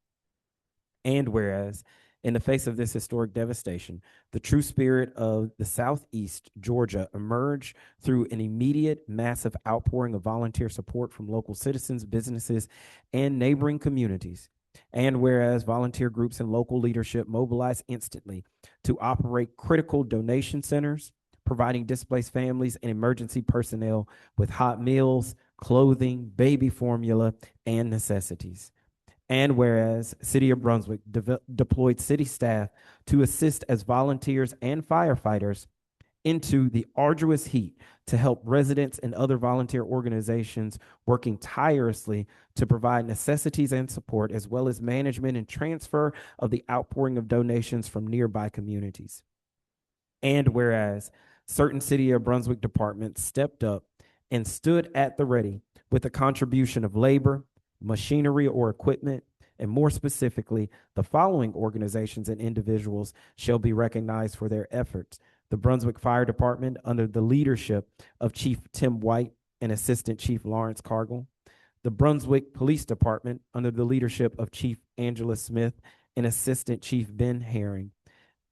And whereas, in the face of this historic devastation, the true spirit of the Southeast Georgia emerged through an immediate, massive outpouring of volunteer support from local citizens, businesses, and neighboring communities. And whereas volunteer groups and local leadership mobilized instantly to operate critical donation centers, providing displaced families and emergency personnel with hot meals, clothing, baby formula, and necessities. And whereas City of Brunswick deployed city staff to assist as volunteers and firefighters into the arduous heat to help residents and other volunteer organizations working tirelessly to provide necessities and support, as well as management and transfer of the outpouring of donations from nearby communities. And whereas certain City of Brunswick departments stepped up and stood at the ready with a contribution of labor, machinery, or equipment, and more specifically, the following organizations and individuals shall be recognized for their efforts: the Brunswick Fire Department, under the leadership of Chief Tim White and Assistant Chief Lawrence Cargill; the Brunswick Police Department, under the leadership of Chief Angela Smith and Assistant Chief Ben Herring;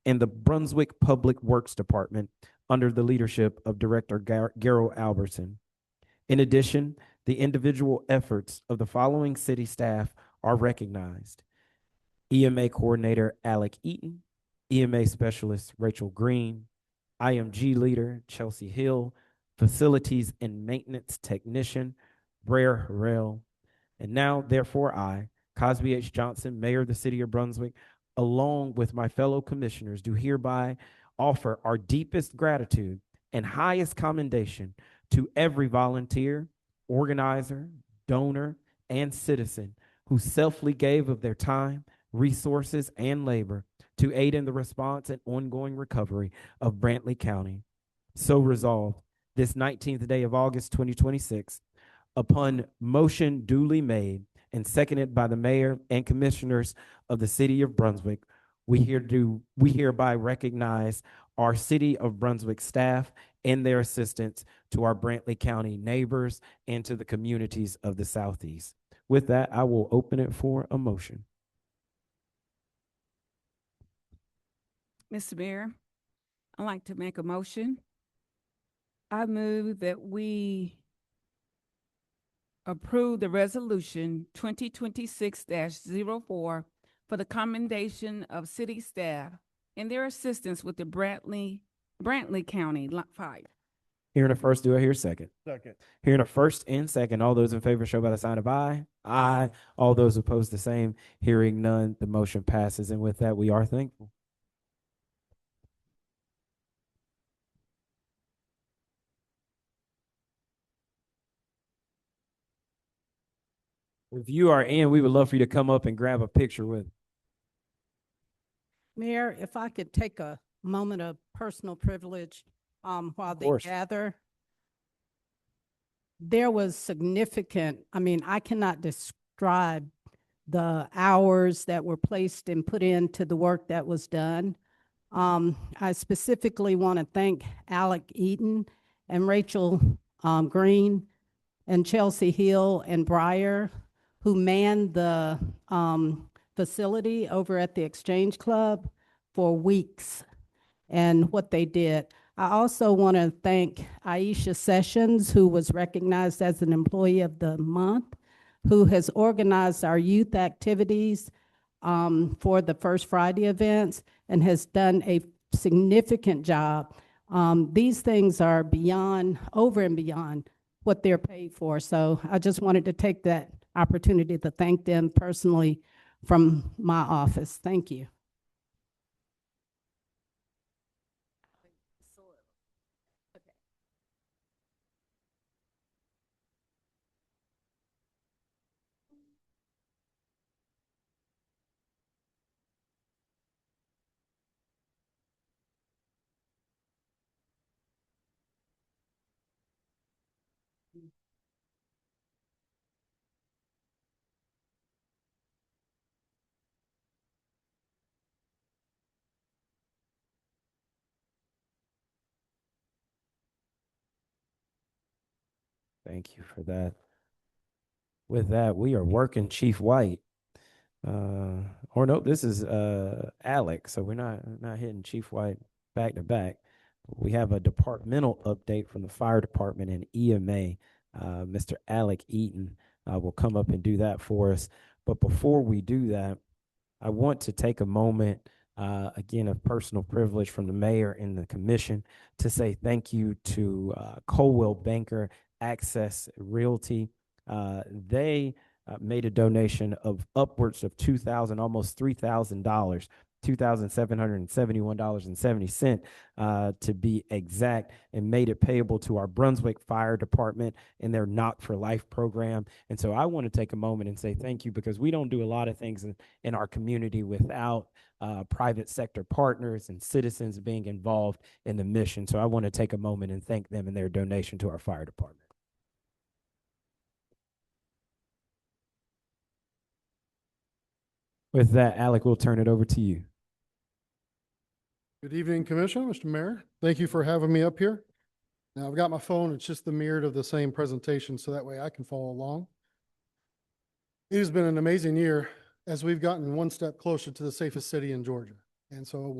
and the Brunswick Public Works Department, under the leadership of Director Garrow Albertson. In addition, the individual efforts of the following city staff are recognized: EMA Coordinator Alec Eaton, EMA Specialist Rachel Green, IMG Leader Chelsea Hill, Facilities and Maintenance Technician Brer Harrell. And now, therefore, I, Cosby H. Johnson, Mayor of the City of Brunswick, along with my fellow commissioners, do hereby offer our deepest gratitude and highest commendation to every volunteer, organizer, donor, and citizen who selflessly gave of their time, resources, and labor to aid in the response and ongoing recovery of Brantley County. So resolved, this 19th day of August 2026, upon motion duly made and seconded by the mayor and commissioners of the City of Brunswick, we hereby recognize our City of Brunswick staff and their assistance to our Brantley County neighbors and to the communities of the Southeast. With that, I will open it for a motion. Mr. Mayor, I'd like to make a motion. I move that we approve the resolution 2026-04 for the commendation of city staff and their assistance with the Brantley County fire. Hearing a first, do I hear a second? Second. Hearing a first and second, all those in favor show by the sign of aye. Aye. All those opposed, the same. Hearing none, the motion passes. And with that, we are thankful. If you are in, we would love for you to come up and grab a picture with. Mayor, if I could take a moment of personal privilege while they course. gather. There was significant, I cannot describe the hours that were placed and put into the work that was done. I specifically want to thank Alec Eaton and Rachel Green and Chelsea Hill and Breyer, who manned the facility over at the Exchange Club for weeks and what they did. I also want to thank Aisha Sessions, who was recognized as an Employee of the Month, who has organized our youth activities for the First Friday events and has done a significant job. These things are over and beyond what they're paid for. So I just wanted to take that opportunity to thank them personally from my office. Thank you. Thank you for that. With that, we are working Chief White. Or nope, this is Alex. So we're not hitting Chief White back to back. We have a departmental update from the fire department and EMA. Mr. Alec Eaton will come up and do that for us. But before we do that, I want to take a moment, again, of personal privilege from the mayor and the commission to say thank you to Colwell Banker Access Realty. They made a donation of upwards of $2,000, almost $3,000, $2,771.70 to be exact, and made it payable to our Brunswick Fire Department and their Knock for Life program. And so I want to take a moment and say thank you, because we don't do a lot of things in our community without private sector partners and citizens being involved in the mission. So I want to take a moment and thank them and their donation to our fire department. With that, Alec, we'll turn it over to you. Good evening, Commissioner, Mr. Mayor. Thank you for having me up here. Now, I've got my phone. It's just the mirror of the same presentation, so that way I can follow along. It has been an amazing year as we've gotten one step closer to the safest city in Georgia. And so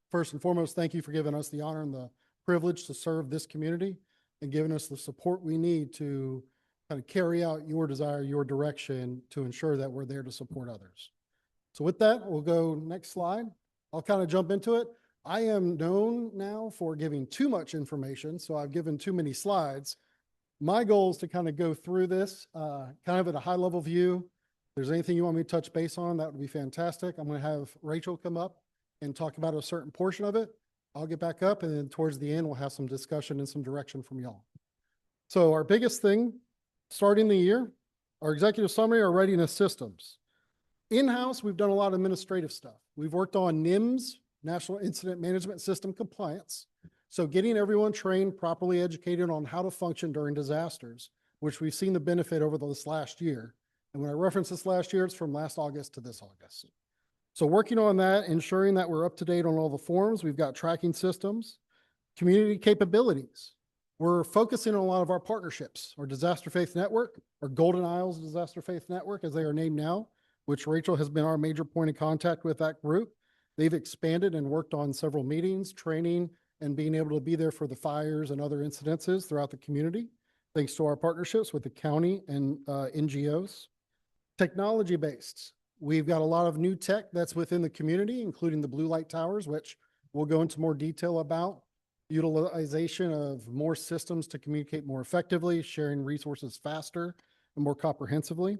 first and foremost, thank you for giving us the honor and the privilege to serve this community and giving us the support we need to kind of carry out your desire, your direction, to ensure that we're there to support others. So with that, we'll go next slide. I'll kind of jump into it. I am known now for giving too much information, so I've given too many slides. My goal is to kind of go through this kind of at a high level view. If there's anything you want me to touch base on, that would be fantastic. I'm going to have Rachel come up and talk about a certain portion of it. I'll get back up, and then towards the end, we'll have some discussion and some direction from y'all. So our biggest thing starting the year, our executive summary, our readiness systems. In-house, we've done a lot of administrative stuff. We've worked on NIMS, National Incident Management System compliance. So getting everyone trained, properly educated on how to function during disasters, which we've seen the benefit over this last year. And when I reference this last year, it's from last August to this August. So working on that, ensuring that we're up to date on all the forms. We've got tracking systems, community capabilities. We're focusing on a lot of our partnerships, our Disaster Faith Network, our Golden Isles Disaster Faith Network, as they are named now, which Rachel has been our major point of contact with that group. They've expanded and worked on several meetings, training, and being able to be there for the fires and other incidences throughout the community, thanks to our partnerships with the county and NGOs. Technology-based. We've got a lot of new tech that's within the community, including the blue light towers, which we'll go into more detail about. Utilization of more systems to communicate more effectively, sharing resources faster and more comprehensively.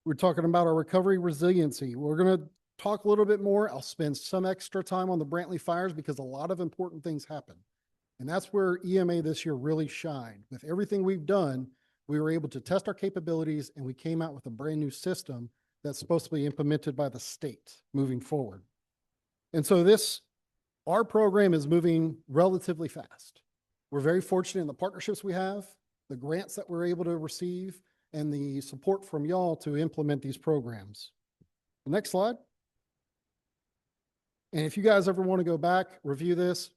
We're talking about our recovery resiliency. We're going to talk a little bit more. I'll spend some extra time on the Brantley fires because a lot of important things happen. And that's where EMA this year really shined. With everything we've done, we were able to test our capabilities, and we came out with a brand new system that's supposed to be implemented by the state moving forward. And so our program is moving relatively fast. We're very fortunate in the partnerships we have, the grants that we're able to receive, and the support from y'all to implement these programs. The next slide. And if you guys ever want to go back, review this,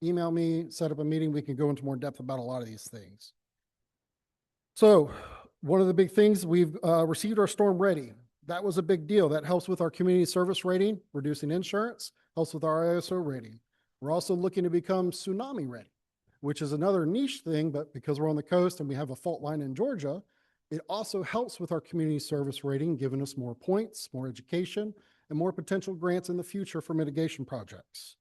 email me, set up a meeting, we can go into more depth about a lot of these things. So one of the big things, we've received our Storm Ready. That was a big deal. That helps with our community service rating, reducing insurance, helps with our ISO rating. We're also looking to become tsunami ready, which is another niche thing, but because we're on the coast and we have a fault line in Georgia, it also helps with our community service rating, giving us more points, more education, and more potential grants in the future for mitigation projects.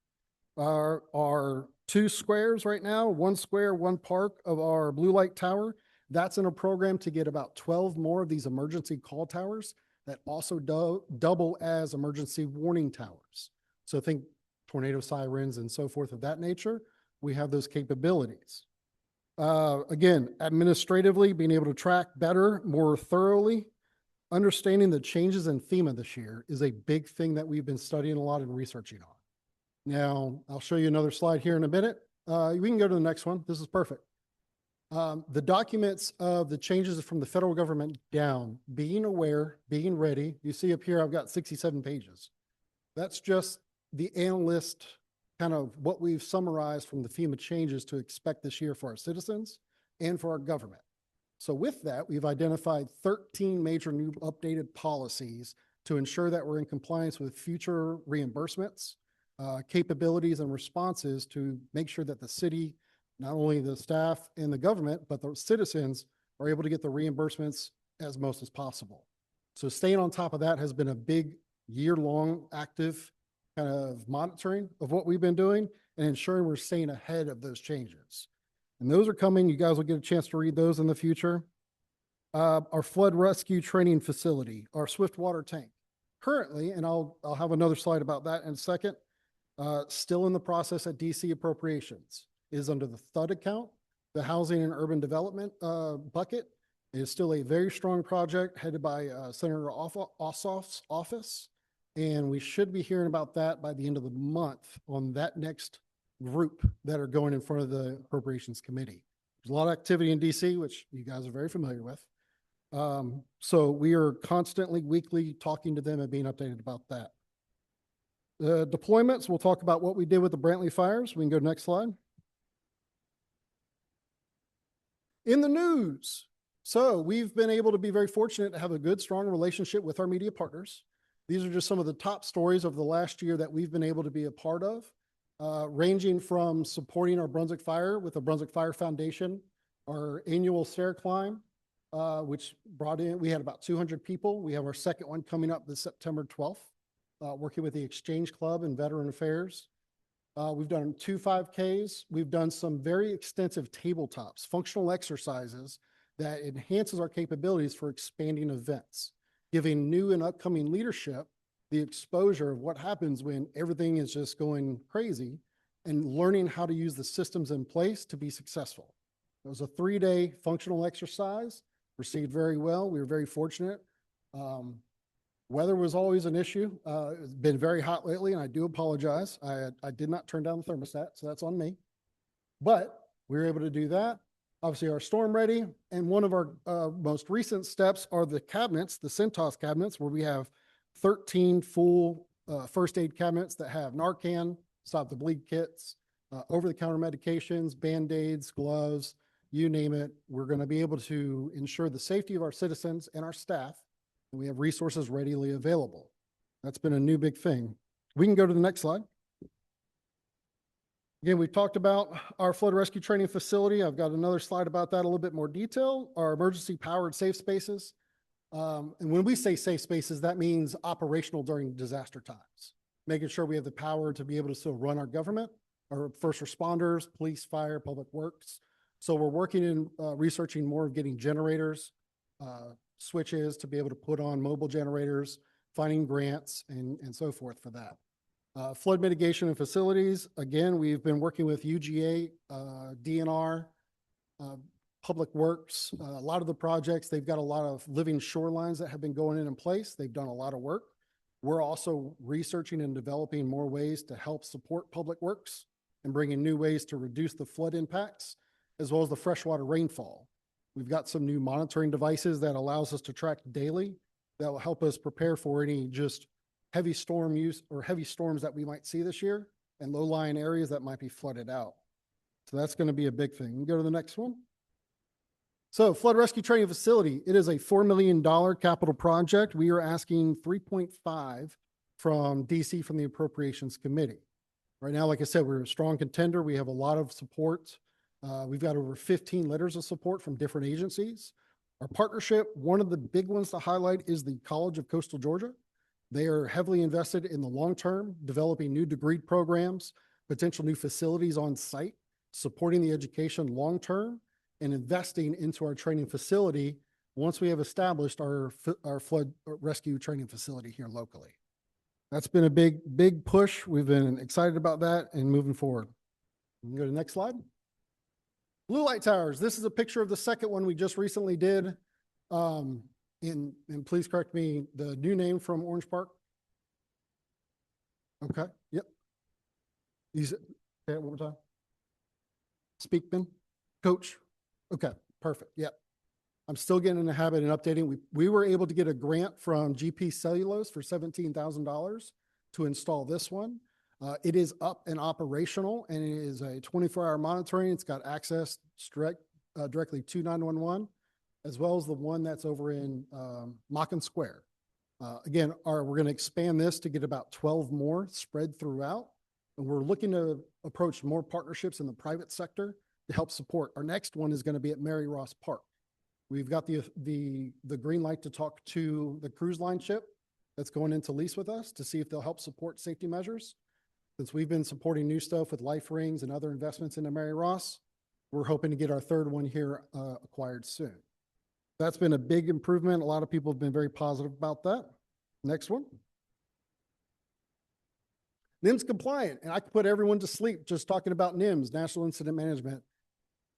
Our 2 squares right now, 1 square, 1 park of our blue light tower, that's in a program to get about 12 more of these emergency call towers that also double as emergency warning towers. So think tornado sirens and so forth of that nature. We have those capabilities. Again, administratively, being able to track better, more thoroughly, understanding the changes in FEMA this year is a big thing that we've been studying a lot and researching on. Now, I'll show you another slide here in a minute. We can go to the next one. This is perfect. The documents of the changes from the federal government down, being aware, being ready. You see up here, I've got 67 pages. That's just the analyst, kind of what we've summarized from the FEMA changes to expect this year for our citizens and for our government. So with that, we've identified 13 major new updated policies to ensure that we're in compliance with future reimbursements, capabilities and responses to make sure that the city, not only the staff and the government, but the citizens are able to get the reimbursements as most as possible. So staying on top of that has been a big year-long active kind of monitoring of what we've been doing and ensuring we're staying ahead of those changes. And those are coming. You guys will get a chance to read those in the future. Our flood rescue training facility, our Swiftwater tank. Currently, and I'll have another slide about that in a second, still in the process at DC appropriations, is under the THUD account. The Housing and Urban Development bucket is still a very strong project headed by Senator Ossoff's office. And we should be hearing about that by the end of the month on that next group that are going in front of the Appropriations Committee. There's a lot of activity in DC, which you guys are very familiar with. So we are constantly, weekly talking to them and being updated about that. The deployments, we'll talk about what we did with the Brantley fires. We can go to the next slide. In the news, so we've been able to be very fortunate to have a good, strong relationship with our media partners. These are just some of the top stories of the last year that we've been able to be a part of, ranging from supporting our Brunswick Fire with the Brunswick Fire Foundation, our annual stair climb, which brought in, we had about 200 people. We have our second one coming up this September 12th, working with the Exchange Club and Veteran Affairs. We've done 2 5Ks. We've done some very extensive tabletops, functional exercises that enhances our capabilities for expanding events, giving new and upcoming leadership the exposure of what happens when everything is just going crazy and learning how to use the systems in place to be successful. It was a 3-day functional exercise, received very well. We were very fortunate. Weather was always an issue. It's been very hot lately, and I do apologize. I did not turn down the thermostat, so that's on me. But we were able to do that. Obviously, our storm ready, and one of our most recent steps are the cabinets, the Centos cabinets, where we have 13 full first aid cabinets that have Narcan, stop the bleed kits, over-the-counter medications, Band-Aids, gloves, you name it. We're going to be able to ensure the safety of our citizens and our staff, and we have resources readily available. That's been a new big thing. We can go to the next slide. Again, we've talked about our flood rescue training facility. I've got another slide about that, a little bit more detail. Our emergency powered safe spaces. And when we say safe spaces, that means operational during disaster times, making sure we have the power to be able to still run our government, our first responders, police, fire, public works. So we're working in researching more of getting generators, switches to be able to put on mobile generators, finding grants and so forth for that. Flood mitigation and facilities. Again, we've been working with UGA, DNR, Public Works, a lot of the projects. They've got a lot of living shorelines that have been going in place. They've done a lot of work. We're also researching and developing more ways to help support Public Works and bringing new ways to reduce the flood impacts, as well as the freshwater rainfall. We've got some new monitoring devices that allows us to track daily that will help us prepare for any just heavy storm use or heavy storms that we might see this year and low-lying areas that might be flooded out. So that's going to be a big thing. We can go to the next one. So flood rescue training facility, it is a $4 million capital project. We are asking 3.5 from DC from the Appropriations Committee. Right now, like I said, we're a strong contender. We have a lot of support. We've got over 15 letters of support from different agencies. Our partnership, one of the big ones to highlight is the College of Coastal Georgia. They are heavily invested in the long term, developing new degree programs, potential new facilities on site, supporting the education long term, and investing into our training facility once we have established our flood rescue training facility here locally. That's been a big push. We've been excited about that and moving forward. We can go to the next slide. Blue light towers. This is a picture of the second one we just recently did. And please correct me, the new name from Orange Park. Okay, yep. Say it one more time. Speakman, Coach. Okay, perfect. Yep. I'm still getting in the habit and updating. We were able to get a grant from GP Cellulose for $17,000 to install this one. It is up and operational, and it is a 24-hour monitoring. It's got access directly to 911, as well as the one that's over in Mockin Square. Again, we're going to expand this to get about 12 more spread throughout. And we're looking to approach more partnerships in the private sector to help support. Our next one is going to be at Mary Ross Park. We've got the green light to talk to the cruise line ship that's going into lease with us to see if they'll help support safety measures. Since we've been supporting new stuff with life rings and other investments into Mary Ross, we're hoping to get our third one here acquired soon. That's been a big improvement. A lot of people have been very positive about that. Next one. NIMS compliant, and I could put everyone to sleep just talking about NIMS, National Incident Management.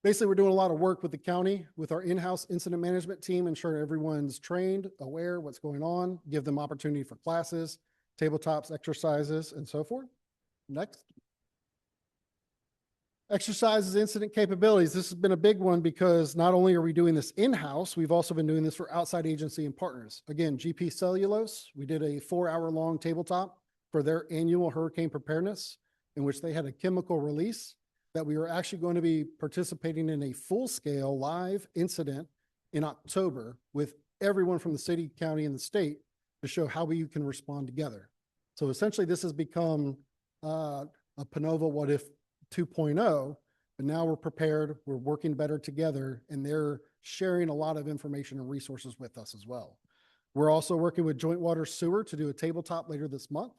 Basically, we're doing a lot of work with the county, with our in-house incident management team, ensure everyone's trained, aware what's going on, give them opportunity for classes, tabletops, exercises, and so forth. Next. Exercises, incident capabilities. This has been a big one because not only are we doing this in-house, we've also been doing this for outside agency and partners. Again, GP Cellulose, we did a 4-hour-long tabletop for their annual hurricane preparedness, in which they had a chemical release that we were actually going to be participating in a full-scale live incident in October with everyone from the city, county, and the state to show how we can respond together. So essentially, this has become a Panova What If 2.0, but now we're prepared, we're working better together, and they're sharing a lot of information and resources with us as well. We're also working with Joint Water Sewer to do a tabletop later this month.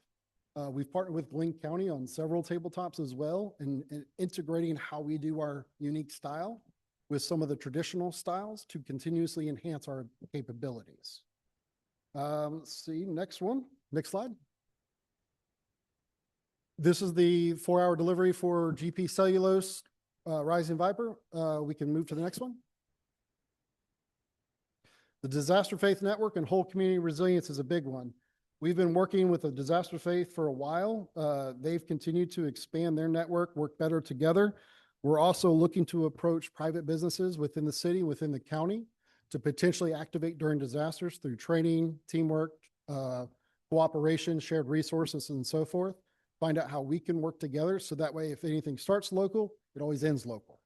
We've partnered with Glenn County on several tabletops as well, and integrating how we do our unique style with some of the traditional styles to continuously enhance our capabilities. Let's see, next one, next slide. This is the 4-hour delivery for GP Cellulose, Rising Viper. We can move to the next one. The Disaster Faith Network and whole community resilience is a big one. We've been working with the Disaster Faith for a while. They've continued to expand their network, work better together. We're also looking to approach private businesses within the city, within the county, to potentially activate during disasters through training, teamwork, cooperation, shared resources, and so forth. Find out how we can work together so that way if anything starts local, it always ends local.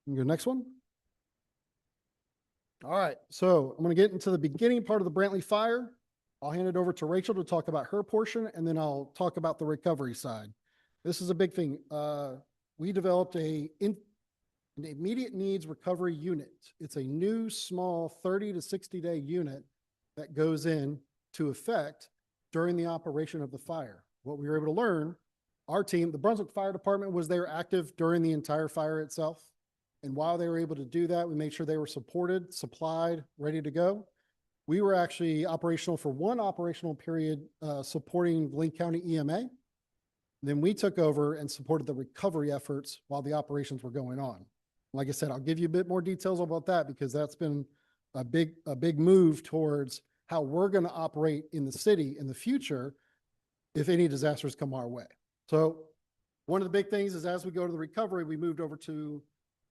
You go next one. All right, so I'm going to get into the beginning part of the Brantley Fire. I'll hand it over to Rachel to talk about her portion, and then I'll talk about the recovery side. This is a big thing. We developed an immediate needs recovery unit. It's a new, small 30 to 60-day unit that goes in to effect during the operation of the fire. What we were able to learn, our team, the Brunswick Fire Department, was there active during the entire fire itself. And while they were able to do that, we made sure they were supported, supplied, ready to go. We were actually operational for one operational period, supporting Lake County EMA. Then we took over and supported the recovery efforts while the operations were going on. Like I said, I'll give you a bit more details about that because that's been a big move towards how we're going to operate in the city in the future if any disasters come our way. So one of the big things is as we go to the recovery, we moved over to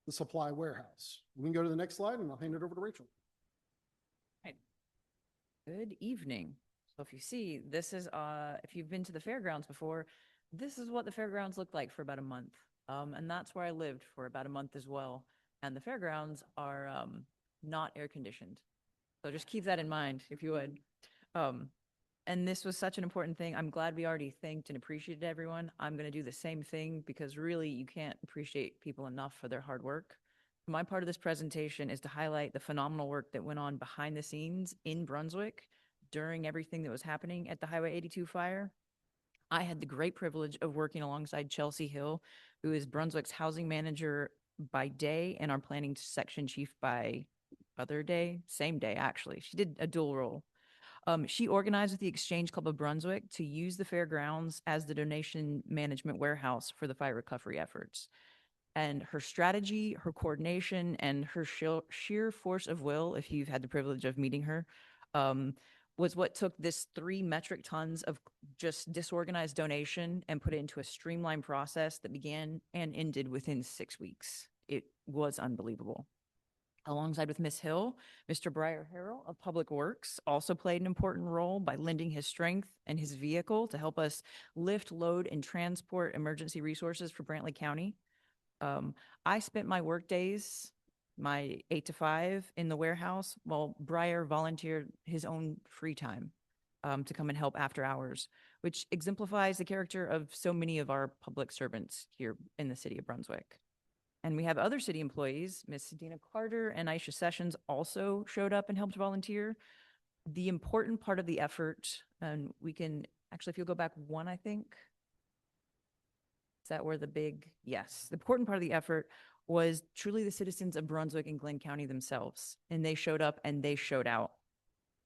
the supply warehouse. We can go to the next slide and I'll hand it over to Rachel. Good evening. So if you see, this is, if you've been to the fairgrounds before, this is what the fairgrounds looked like for about a month. And that's where I lived for about a month as well. And the fairgrounds are not air conditioned. So just keep that in mind if you would. And this was such an important thing. I'm glad we already thanked and appreciated everyone. I'm going to do the same thing because really you can't appreciate people enough for their hard work. My part of this presentation is to highlight the phenomenal work that went on behind the scenes in Brunswick during everything that was happening at the Highway 82 fire. I had the great privilege of working alongside Chelsea Hill, who is Brunswick's housing manager by day and our planning section chief by other day, same day actually. She did a dual role. She organized with the Exchange Club of Brunswick to use the fairgrounds as the donation management warehouse for the fire recovery efforts. And her strategy, her coordination, and her sheer force of will, if you've had the privilege of meeting her, was what took this 3 metric tons of just disorganized donation and put it into a streamlined process that began and ended within 6 weeks. it was unbelievable. Alongside with Ms. Hill, Mr. Breyer Harrell of Public Works also played an important role by lending his strength and his vehicle to help us lift, load, and transport emergency resources for Brantley County. I spent my work days, my 8 to 5 in the warehouse, while Breyer volunteered his own free time to come and help after hours, which exemplifies the character of so many of our public servants here in the city of Brunswick. And we have other city employees, Ms. Dina Carter and Aisha Sessions also showed up and helped volunteer. The important part of the effort, and we can, actually, if you'll go back one, I think. Is that where the big, yes, the important part of the effort was truly the citizens of Brunswick and Glenn County themselves. And they showed up and they showed out.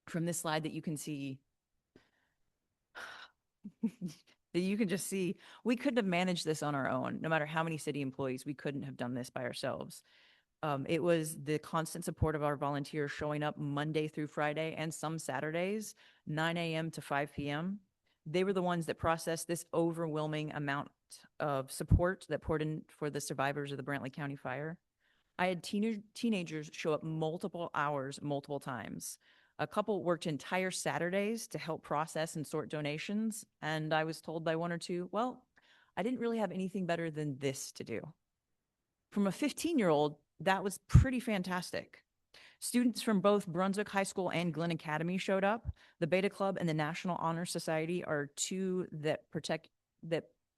From this slide that you can see, that you can just see, we couldn't have managed this on our own. No matter how many city employees, we couldn't have done this by ourselves. It was the constant support of our volunteers showing up Monday through Friday and some Saturdays, 9 a.m. to 5 p.m. They were the ones that processed this overwhelming amount of support that poured in for the survivors of the Brantley County fire. I had teenagers show up multiple hours, multiple times. A couple worked entire Saturdays to help process and sort donations, and I was told by one or two, well, I didn't really have anything better than this to do. From a 15-year-old, that was pretty fantastic. Students from both Brunswick High School and Glenn Academy showed up. The Beta Club and the National Honor Society are two that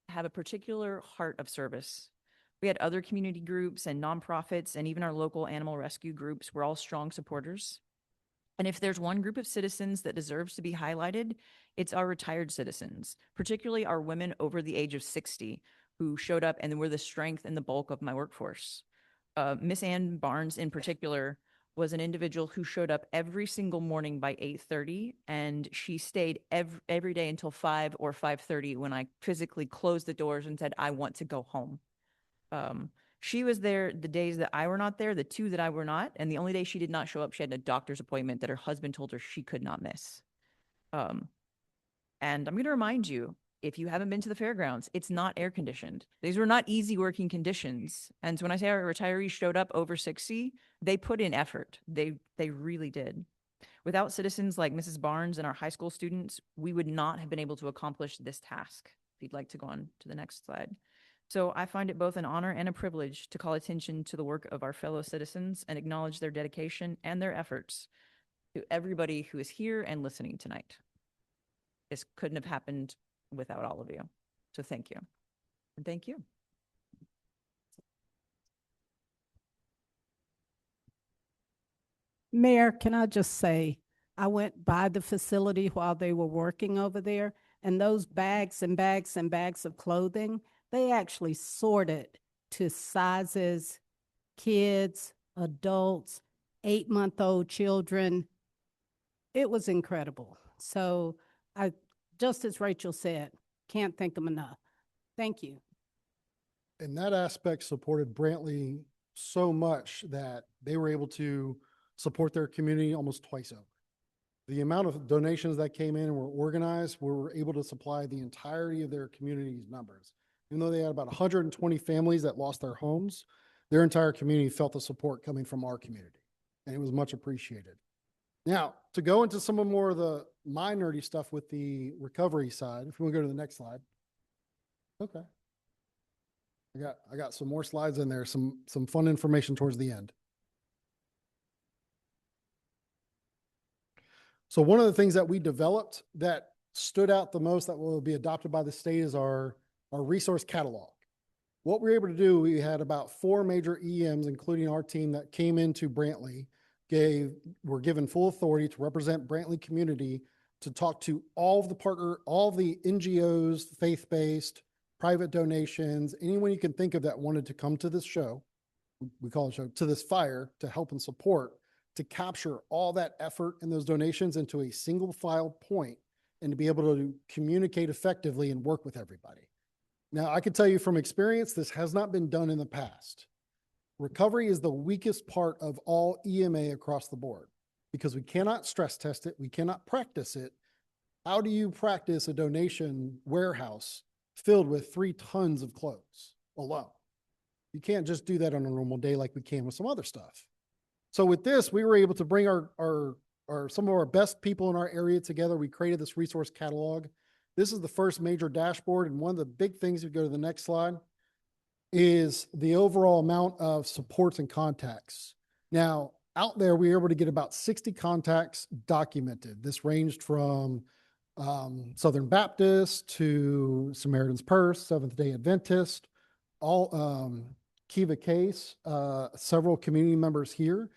have a particular heart of service. We had other community groups and nonprofits, and even our local animal rescue groups were all strong supporters. And if there's one group of citizens that deserves to be highlighted, it's our retired citizens, particularly our women over the age of 60 who showed up and were the strength and the bulk of my workforce. Miss Ann Barnes in particular was an individual who showed up every single morning by 8:30, and she stayed every day until 5 or 5:30 when I physically closed the doors and said, I want to go home. She was there the days that I were not there, the 2 that I were not, and the only day she did not show up, she had a doctor's appointment that her husband told her she could not miss. And I'm going to remind you, if you haven't been to the fairgrounds, it's not air conditioned. These were not easy working conditions. And so when I say our retirees showed up over 60, they put in effort. They really did. Without citizens like Mrs. Barnes and our high school students, we would not have been able to accomplish this task. If you'd like to go on to the next slide. So I find it both an honor and a privilege to call attention to the work of our fellow citizens and acknowledge their dedication and their efforts to everybody who is here and listening tonight. This couldn't have happened without all of you. So thank you. And thank you. Mayor, can I just say, I went by the facility while they were working over there, and those bags and bags and bags of clothing, they actually sorted to sizes, kids, adults, 8-month-old children. It was incredible. So just as Rachel said, can't thank them enough. Thank you. And that aspect supported Brantley so much that they were able to support their community almost twice over. The amount of donations that came in and were organized, we were able to supply the entirety of their community's numbers. Even though they had about 120 families that lost their homes, their entire community felt the support coming from our community, and it was much appreciated. Now, to go into some of more of the my nerdy stuff with the recovery side, if we want to go to the next slide. Okay. I got some more slides in there, some fun information towards the end. So one of the things that we developed that stood out the most that will be adopted by the state is our resource catalog. What we were able to do, we had about 4 major EMs, including our team, that came into Brantley, were given full authority to represent Brantley community to talk to all of the NGOs, faith-based, private donations, anyone you can think of that wanted to come to this show, we call it show, to this fire to help and support, to capture all that effort and those donations into a single file point and to be able to communicate effectively and work with everybody. Now, I can tell you from experience, this has not been done in the past. Recovery is the weakest part of all EMA across the board because we cannot stress test it. We cannot practice it. How do you practice a donation warehouse filled with 3 tons of clothes alone? You can't just do that on a normal day like we can with some other stuff. So with this, we were able to bring some of our best people in our area together. We created this resource catalog. This is the first major dashboard. And one of the big things, if you go to the next slide, is the overall amount of supports and contacts. Now, out there, we were able to get about 60 contacts documented. This ranged from Southern Baptist to Samaritan's Purse, Seventh-day Adventist, all Kiva Case, several community members here,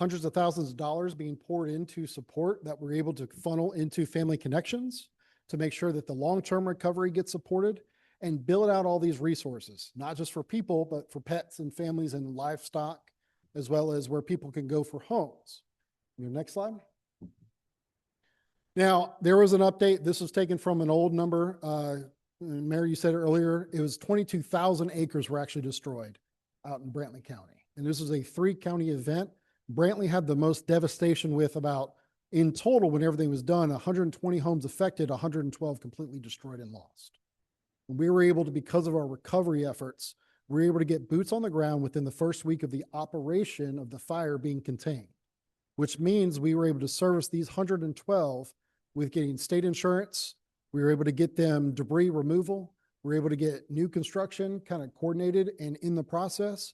hundreds of thousands of dollars being poured into support that we're able to funnel into Family Connections to make sure that the long-term recovery gets supported and build out all these resources, not just for people, but for pets and families and livestock, as well as where people can go for homes. Your next slide. Now, there was an update. This was taken from an old number. Mayor, you said earlier, it was 22,000 acres were actually destroyed out in Brantley County. And this was a 3-county event. Brantley had the most devastation with about, in total, when everything was done, 120 homes affected, 112 completely destroyed and lost. And we were able to, because of our recovery efforts, we were able to get boots on the ground within the first week of the operation of the fire being contained, which means we were able to service these 112 with getting state insurance. We were able to get them debris removal. We were able to get new construction kind of coordinated, and in the process,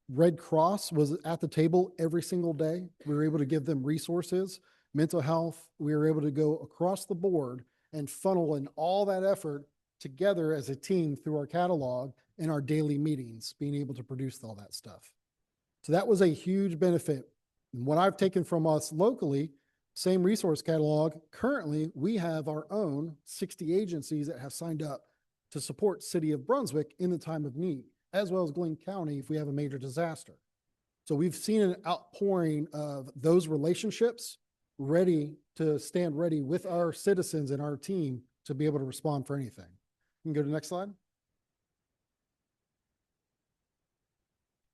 Red Cross was at the table every single day. We were able to give them resources, mental health. We were able to go across the board and funnel in all that effort together as a team through our catalog and our daily meetings, being able to produce all that stuff. So that was a huge benefit. And what I've taken from us locally, same resource catalog, currently we have our own 60 agencies that have signed up to support City of Brunswick in the time of need, as well as Glenn County if we have a major disaster. So we've seen an outpouring of those relationships ready to stand ready with our citizens and our team to be able to respond for anything. You can go to the next slide.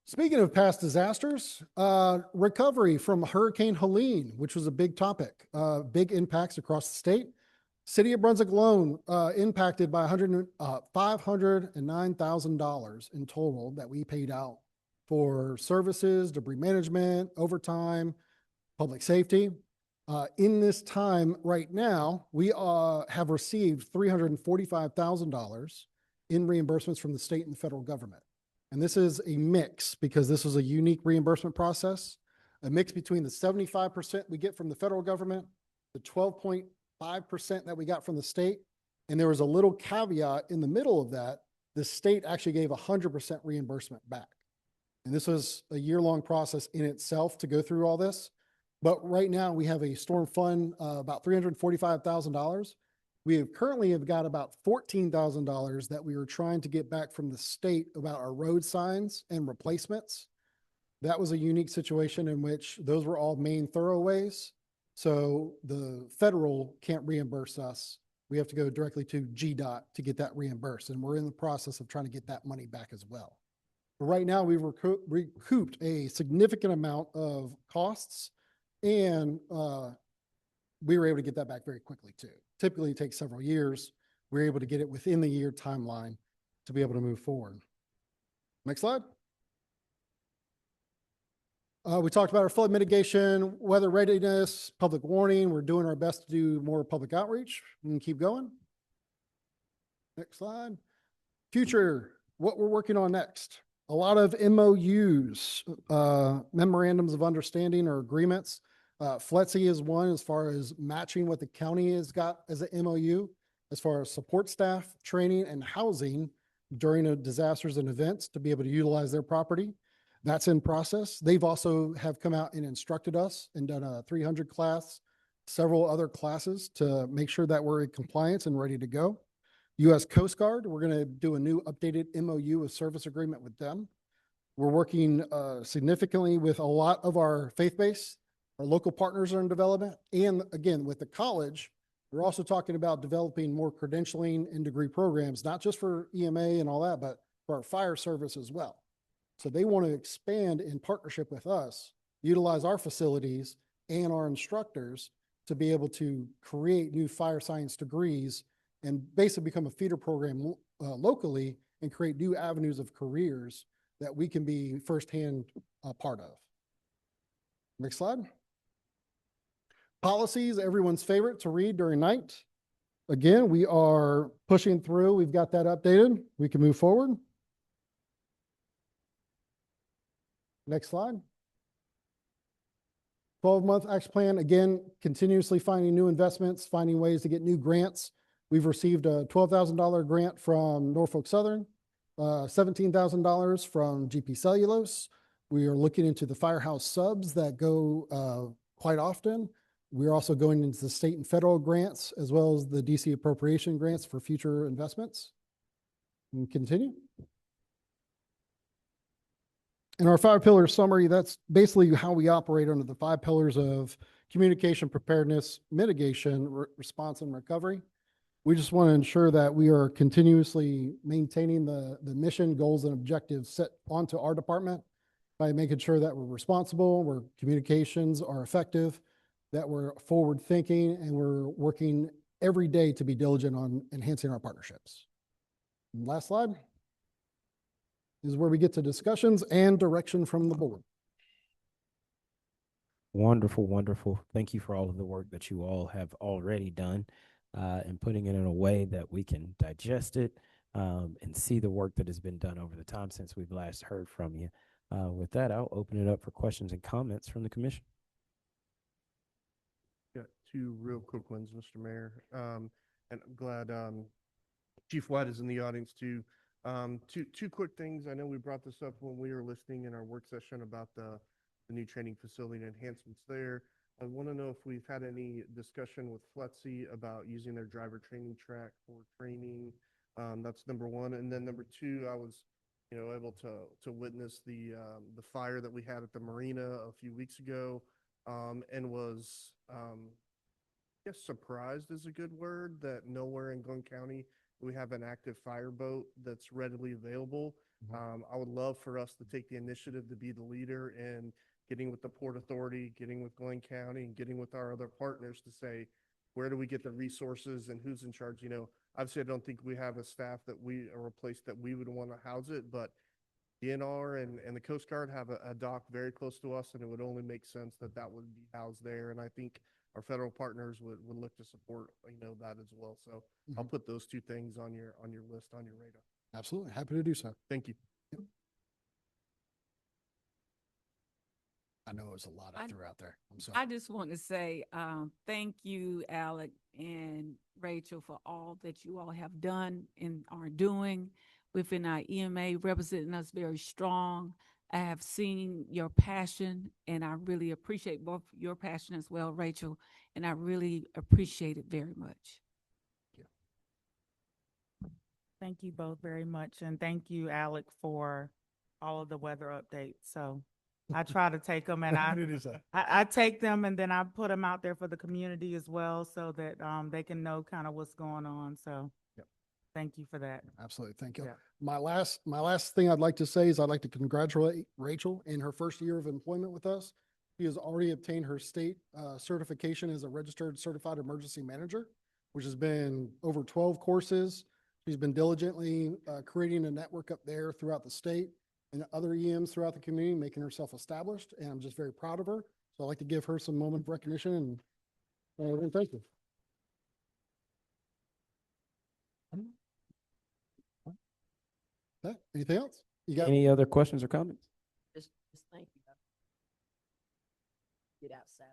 Speaking of past disasters, recovery from Hurricane Helene, which was a big topic, big impacts across the state. City of Brunswick alone impacted by $509,000 in total that we paid out for services, debris management, overtime, public safety. In this time right now, we have received $345,000 in reimbursements from the state and the federal government. And this is a mix because this was a unique reimbursement process, a mix between the 75% we get from the federal government, the 12.5% that we got from the state. And there was a little caveat in the middle of that. The state actually gave 100% reimbursement back. And this was a year-long process in itself to go through all this. But right now we have a storm fund, about $345,000. We currently have got about $14,000 that we are trying to get back from the state about our road signs and replacements. That was a unique situation in which those were all main thoroughways. So the federal can't reimburse us. We have to go directly to GDOT to get that reimbursed. And we're in the process of trying to get that money back as well. But right now we've recouped a significant amount of costs, and we were able to get that back very quickly too. Typically it takes several years. We're able to get it within the year timeline to be able to move forward. Next slide. We talked about our flood mitigation, weather readiness, public warning. We're doing our best to do more public outreach. We can keep going. Next slide. Future, what we're working on next. A lot of MOUs, memorandums of understanding or agreements. FLETC is one as far as matching what the county has got as an MOU, as far as support staff, training, and housing during disasters and events to be able to utilize their property. That's in process. They've also have come out and instructed us and done a 300 class, several other classes to make sure that we're in compliance and ready to go. U.S. Coast Guard, we're going to do a new updated MOU, a service agreement with them. We're working significantly with a lot of our faith-based. Our local partners are in development. And again, with the college, we're also talking about developing more credentialing and degree programs, not just for EMA and all that, but for our fire service as well. So they want to expand in partnership with us, utilize our facilities and our instructors to be able to create new fire science degrees and basically become a feeder program locally and create new avenues of careers that we can be firsthand a part of. Next slide. Policies, everyone's favorite to read during night. Again, we are pushing through. We've got that updated. We can move forward. Next slide. 12-month action plan, again, continuously finding new investments, finding ways to get new grants. We've received a $12,000 grant from Norfolk Southern, $17,000 from GP Cellulose. We are looking into the firehouse subs that go quite often. We're also going into the state and federal grants as well as the DC appropriation grants for future investments. And continue. In our 5-pillar summary, that's basically how we operate under the 5 pillars of communication, preparedness, mitigation, response, and recovery. We just want to ensure that we are continuously maintaining the mission, goals, and objectives set onto our department by making sure that we're responsible, where communications are effective, that we're forward-thinking, and we're working every day to be diligent on enhancing our partnerships. And last slide is where we get to discussions and direction from the board. Wonderful, wonderful. Thank you for all of the work that you all have already done and putting it in a way that we can digest it and see the work that has been done over the time since we've last heard from you. With that, I'll open it up for questions and comments from the commission. Got 2 real quick ones, Mr. Mayor. And I'm glad Chief White is in the audience too. Two quick things. I know we brought this up when we were listening in our work session about the new training facility and enhancements there. I want to know if we've had any discussion with FLETC about using their driver training track for training. That's number 1. And then number 2, I was, able to witness the fire that we had at the marina a few weeks ago, and was, I guess surprised is a good word that nowhere in Glenn County we have an active fire boat that's readily available. I would love for us to take the initiative to be the leader in getting with the Port Authority, getting with Glenn County, and getting with our other partners to say, where do we get the resources and who's in charge? Obviously, I don't think we have a staff or a place that we would want to house it, but DNR and the Coast Guard have a dock very close to us, and it would only make sense that would be housed there. And I think our federal partners would look to support, that as well. So I'll put those 2 things on your list, on your radar. Absolutely. Happy to do so. Thank you. Yep. I know it was a lot I threw out there. I'm sorry. I just want to say thank you, Alec and Rachel, for all that you all have done and are doing within our EMA, representing us very strong. I have seen your passion, and I really appreciate both your passion as well, Rachel, and I really appreciate it very much. Thank you both very much. And thank you, Alec, for all of the weather updates. So I try to take them and I take them and then I put them out there for the community as well so that they can know kind of what's going on. So thank you for that. Absolutely. Thank you. Yeah. My last thing I'd like to say is I'd like to congratulate Rachel in her first year of employment with us. She has already obtained her state certification as a registered certified emergency manager, which has been over 12 courses. She's been diligently creating a network up there throughout the state and other EMs throughout the community, making herself established. And I'm just very proud of her. So I'd like to give her some moment of recognition and thank you. Okay. Anything else? You got Any other questions or comments? Just thank you. Get outside.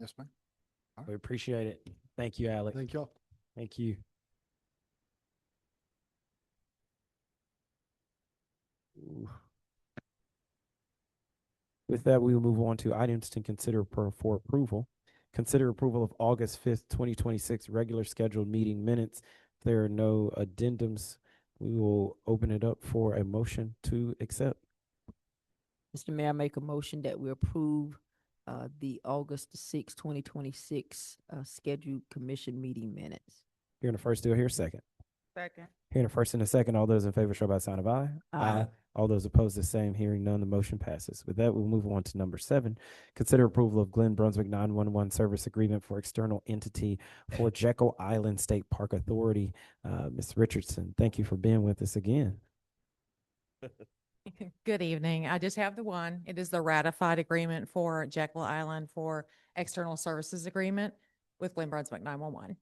Yes, ma'am. We appreciate it. Thank you, Alec. Thank y'all. Thank you. Ooh. With that, we will move on to items to consider for approval. Consider approval of August 5th, 2026 regular scheduled meeting minutes. If there are no addendums, we will open it up for a motion to accept. Mr. Mayor, I make a motion that we approve the August 6, 2026 scheduled commission meeting minutes. Hearing the first, do I hear a second? Second. Hearing a first and a second, all those in favor show by the sign of aye. Aye. All those opposed, the same. Hearing none, the motion passes. With that, we'll move on to number 7. Consider approval of Glen Brunswick 911 service agreement for external entity for Jekyll Island State Park Authority. Ms. Richardson, thank you for being with us again. Good evening. I just have the one. It is the ratified agreement for Jekyll Island for external services agreement with Glen Brunswick 911.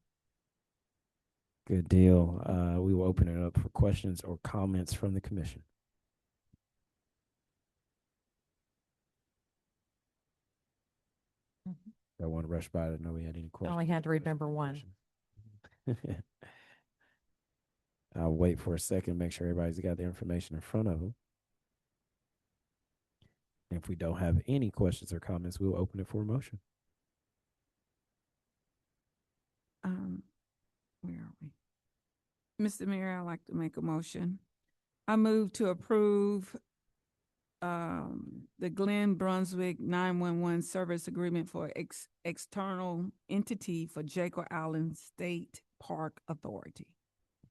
Good deal. We will open it up for questions or comments from the commission. I want to rush by to know we had any I questions. only had to remember one. I'll wait for a second, make sure everybody's got the information in front of them. If we don't have any questions or comments, we'll open it for a motion. Where are we? Mr. Mayor, I'd like to make a motion. I move to approve the Glen Brunswick 911 service agreement for external entity for Jekyll Island State Park Authority.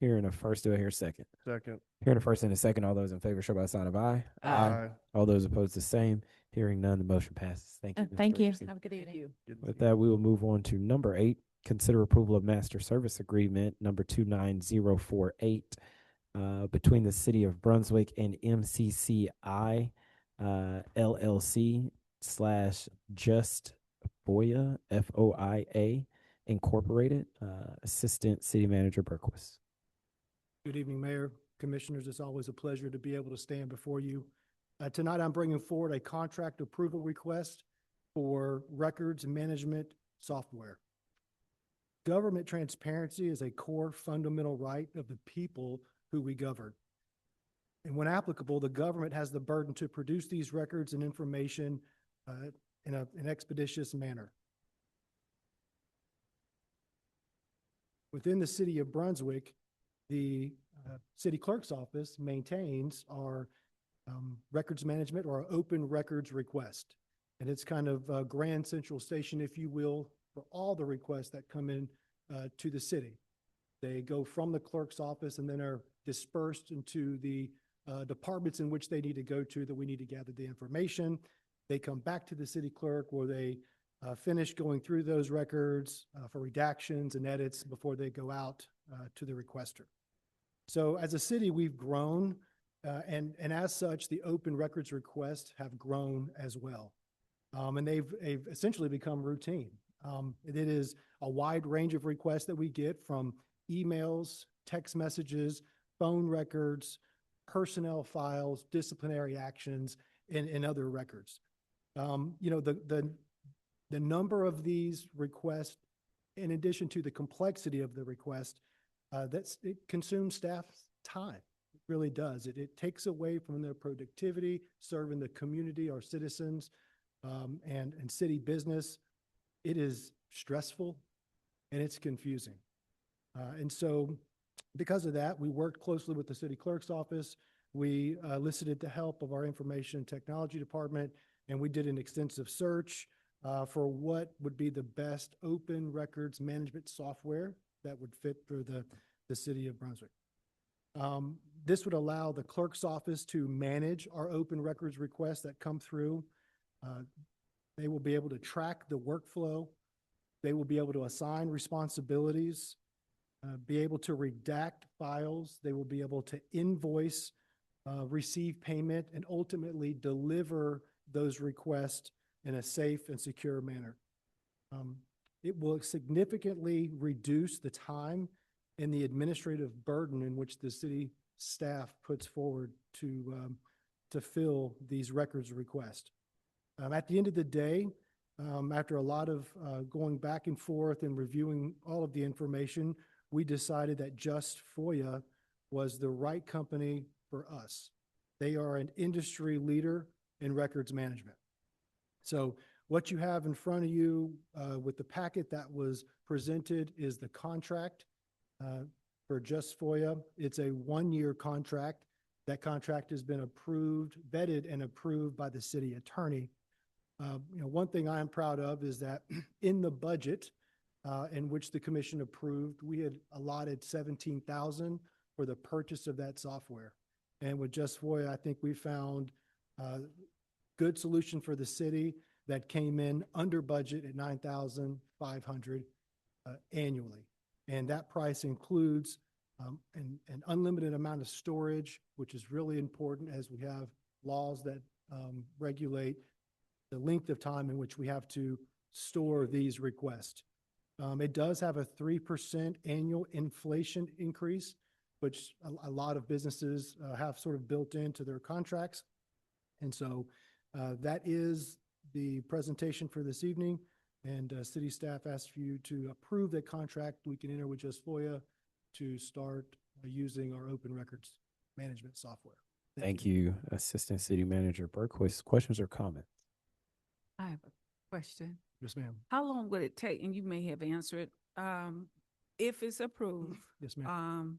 Hearing a first, do I hear a second? Second. Hearing a first and a second, all those in favor show by the sign of aye. Aye. All those opposed, the same. Hearing none, the motion passes. Thank you. Ms. Thank you. Richardson. Have a good evening. With that, we will move on to number 8. Consider approval of master service agreement number 29048 between the City of Brunswick and MCCI LLC / Just FOIA FOIA Incorporated. Assistant City Manager Berquist. Good evening, Mayor, Commissioners. It's always a pleasure to be able to stand before you. Tonight, I'm bringing forward a contract approval request for records management software. Government transparency is a core fundamental right of the people who we govern. And when applicable, the government has the burden to produce these records and information in an expeditious manner. Within the City of Brunswick, the City Clerk's Office maintains our records management or our open records request. And it's kind of a grand central station, if you will, for all the requests that come in to the city. They go from the clerk's office and then are dispersed into the departments in which they need to go to that we need to gather the information. They come back to the city clerk where they finish going through those records for redactions and edits before they go out to the requester. So as a city, we've grown, and as such, the open records requests have grown as well. And they've essentially become routine. It is a wide range of requests that we get, from emails, text messages, phone records, personnel files, disciplinary actions, and other records. You know, the number of these requests, in addition to the complexity of the request, it consumes staff's time. It really does. It takes away from their productivity, serving the community, our citizens, and city business. It is stressful and it's confusing. And so because of that, we worked closely with the city clerk's office. We elicited the help of our information technology department, and we did an extensive search for what would be the best open records management software that would fit for the city of Brunswick. This would allow the clerk's office to manage our open records requests that come through. They will be able to track the workflow. They will be able to assign responsibilities, be able to redact files. They will be able to invoice, receive payment, and ultimately deliver those requests in a safe and secure manner. It will significantly reduce the time and the administrative burden in which the city staff puts forward to fill these records requests. At the end of the day, after a lot of going back and forth and reviewing all of the information, we decided that Just FOIA was the right company for us. They are an industry leader in records management. So what you have in front of you with the packet that was presented is the contract for Just FOIA. It's a one-year contract. That contract has been approved, vetted and approved by the city attorney. You know, one thing I am proud of is that in the budget in which the commission approved, we had allotted $17,000 for the purchase of that software. And with Just FOIA, I think we found a good solution for the city that came in under budget at $9,500 annually. And that price includes an unlimited amount of storage, which is really important as we have laws that regulate the length of time in which we have to store these requests. It does have a 3% annual inflation increase, which a lot of businesses have sort of built into their contracts. And so that is the presentation for this evening. And city staff asks for you to approve that contract. We can enter with Just FOIA to start using our open records management software. Thank you, Assistant City Manager Berquist. Questions or comments? I have a question. Yes, ma'am. How long would it take, and you may have answered, if it's approved, Yes, ma'am.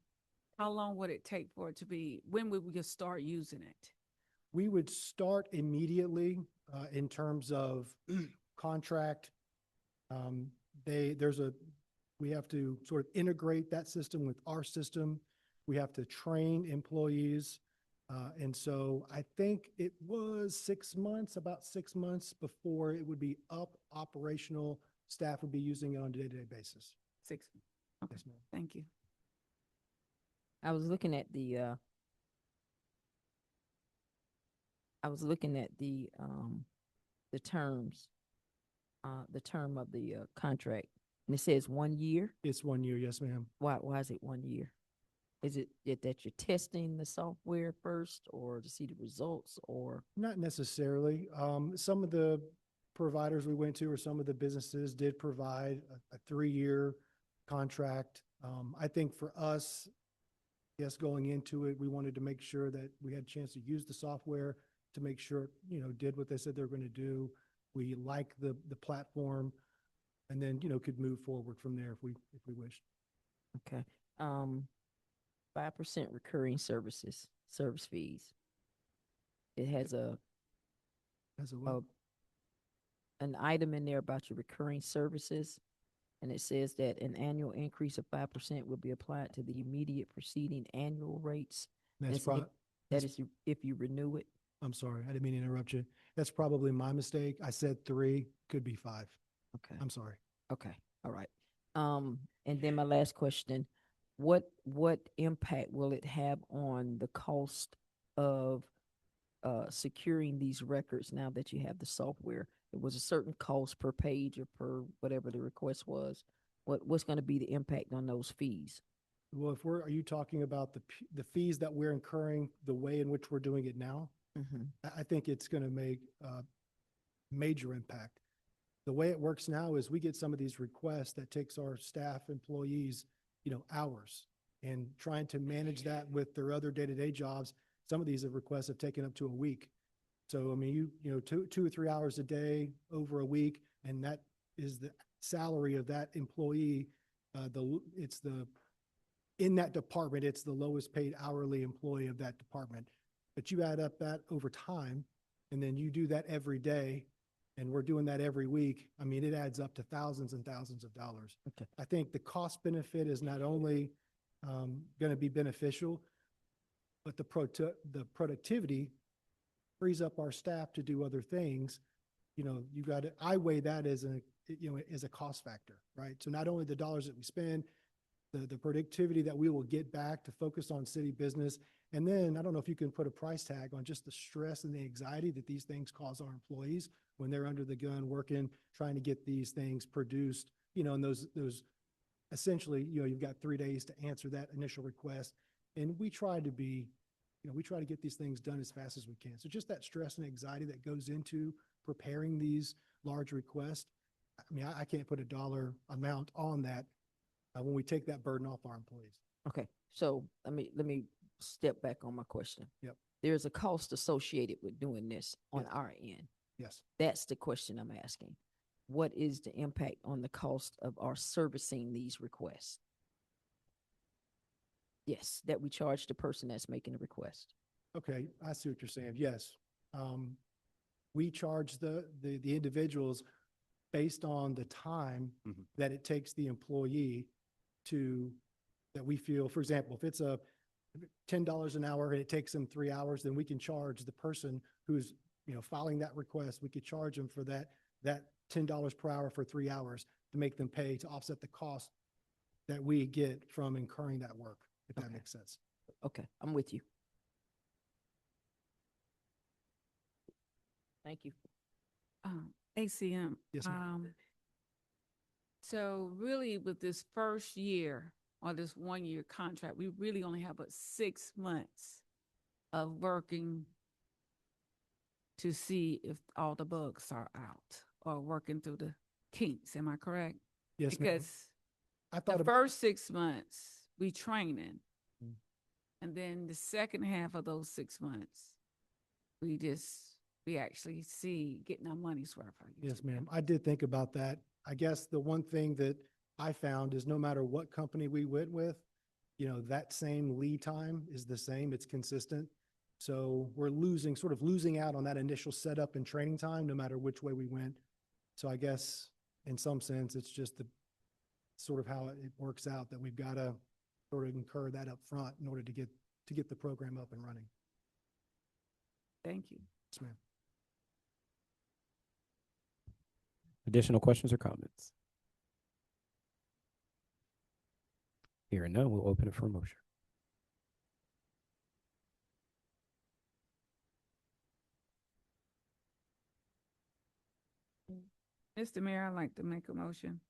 how long would it take for it to be, when would we start using it? We would start immediately in terms of contract. We have to sort of integrate that system with our system. We have to train employees. And so I think it was 6 months, about 6 months before it would be up operational. Staff would be using it on a day-to-day basis. 6. Okay, Yes, ma'am. thank you. I was looking at the terms, the term of the contract, and it says 1 year. It's 1 year, yes, ma'am. Why is it 1 year? Is it that you're testing the software first, or to see the results, or? Not necessarily. Some of the providers we went to, or some of the businesses did provide a 3-year contract. I think for us, yes, going into it, we wanted to make sure that we had a chance to use the software to make sure, did what they said they were going to do. We like the platform, and then, could move forward from there if we wished. Okay. 5% recurring service fees. It has an item in there about your recurring services, and it says that an annual increase of 5% will be applied to the immediate preceding annual rates. That is if you renew it. I'm sorry, I didn't mean to interrupt you. That's probably my mistake. I said 3, could be 5. Okay. I'm sorry. Okay, all right. And then my last question, what impact will it have on the cost of securing these records now that you have the software? It was a certain cost per page or per whatever the request was. What's going to be the impact on those fees? Well, are you talking about the fees that we're incurring, the way in which we're doing it now? Mm-hmm. I think it's going to make a major impact. The way it works now is we get some of these requests that takes our staff employees, hours, and trying to manage that with their other day-to-day jobs. Some of these requests have taken up to a week. So, I mean, 2 or 3 hours a day over a week, and that is the salary of that employee. In that department, it's the lowest paid hourly employee of that department. But you add up that over time, and then you do that every day, and we're doing that every week. I mean, it adds up to thousands and thousands of dollars. Okay. I think the cost benefit is not only going to be beneficial, but the productivity frees up our staff to do other things. I weigh that as a cost factor, right? So not only the dollars that we spend, the productivity that we will get back to focus on city business. And then I don't know if you can put a price tag on just the stress and the anxiety that these things cause our employees when they're under the gun working, trying to get these things produced, and those essentially, you've got 3 days to answer that initial request. And we try to get these things done as fast as we can. So just that stress and anxiety that goes into preparing these large requests. I mean, I can't put a dollar amount on that when we take that burden off our employees. Okay, so let me step back on my question. Yep. There's a cost associated with doing this on Yes. our end. Yes. That's the question I'm asking. What is the impact on the cost of our servicing these requests? Yes, that we charge the person that's making the request. Okay, I see what you're saying. Yes. We charge the individuals based on the time that it takes the employee that we feel, for example, if it's a $10 an hour and it takes them 3 hours, then we can charge the person who's, filing that request. We could charge them for that $10 per hour for 3 hours to make them pay to offset the cost that we get from incurring that work. if that Okay. makes sense. Okay, I'm with you. Thank you. ACM. Yes, ma'am. So really with this first year or this 1 year contract, we really only have but 6 months of working to see if all the bugs are out or working through the kinks. Am I correct? Yes, ma'am. Because I thought the about, first 6 months, we training. Mm. And then the second half of those 6 months, we actually see getting our money's worth. yes, ma'am. I did think about that. I guess the one thing that I found is no matter what company we went with, that same lead time is the same. It's consistent. So we're sort of losing out on that initial setup and training time, no matter which way we went. So I guess in some sense, it's just the sort of how it works out that we've got to sort of incur that up front in order to get the program up and running. Thank you. Yes, ma'am. Additional questions or comments? Hearing none, we'll open it for a motion. Mr. Mayor, I'd like to make a motion.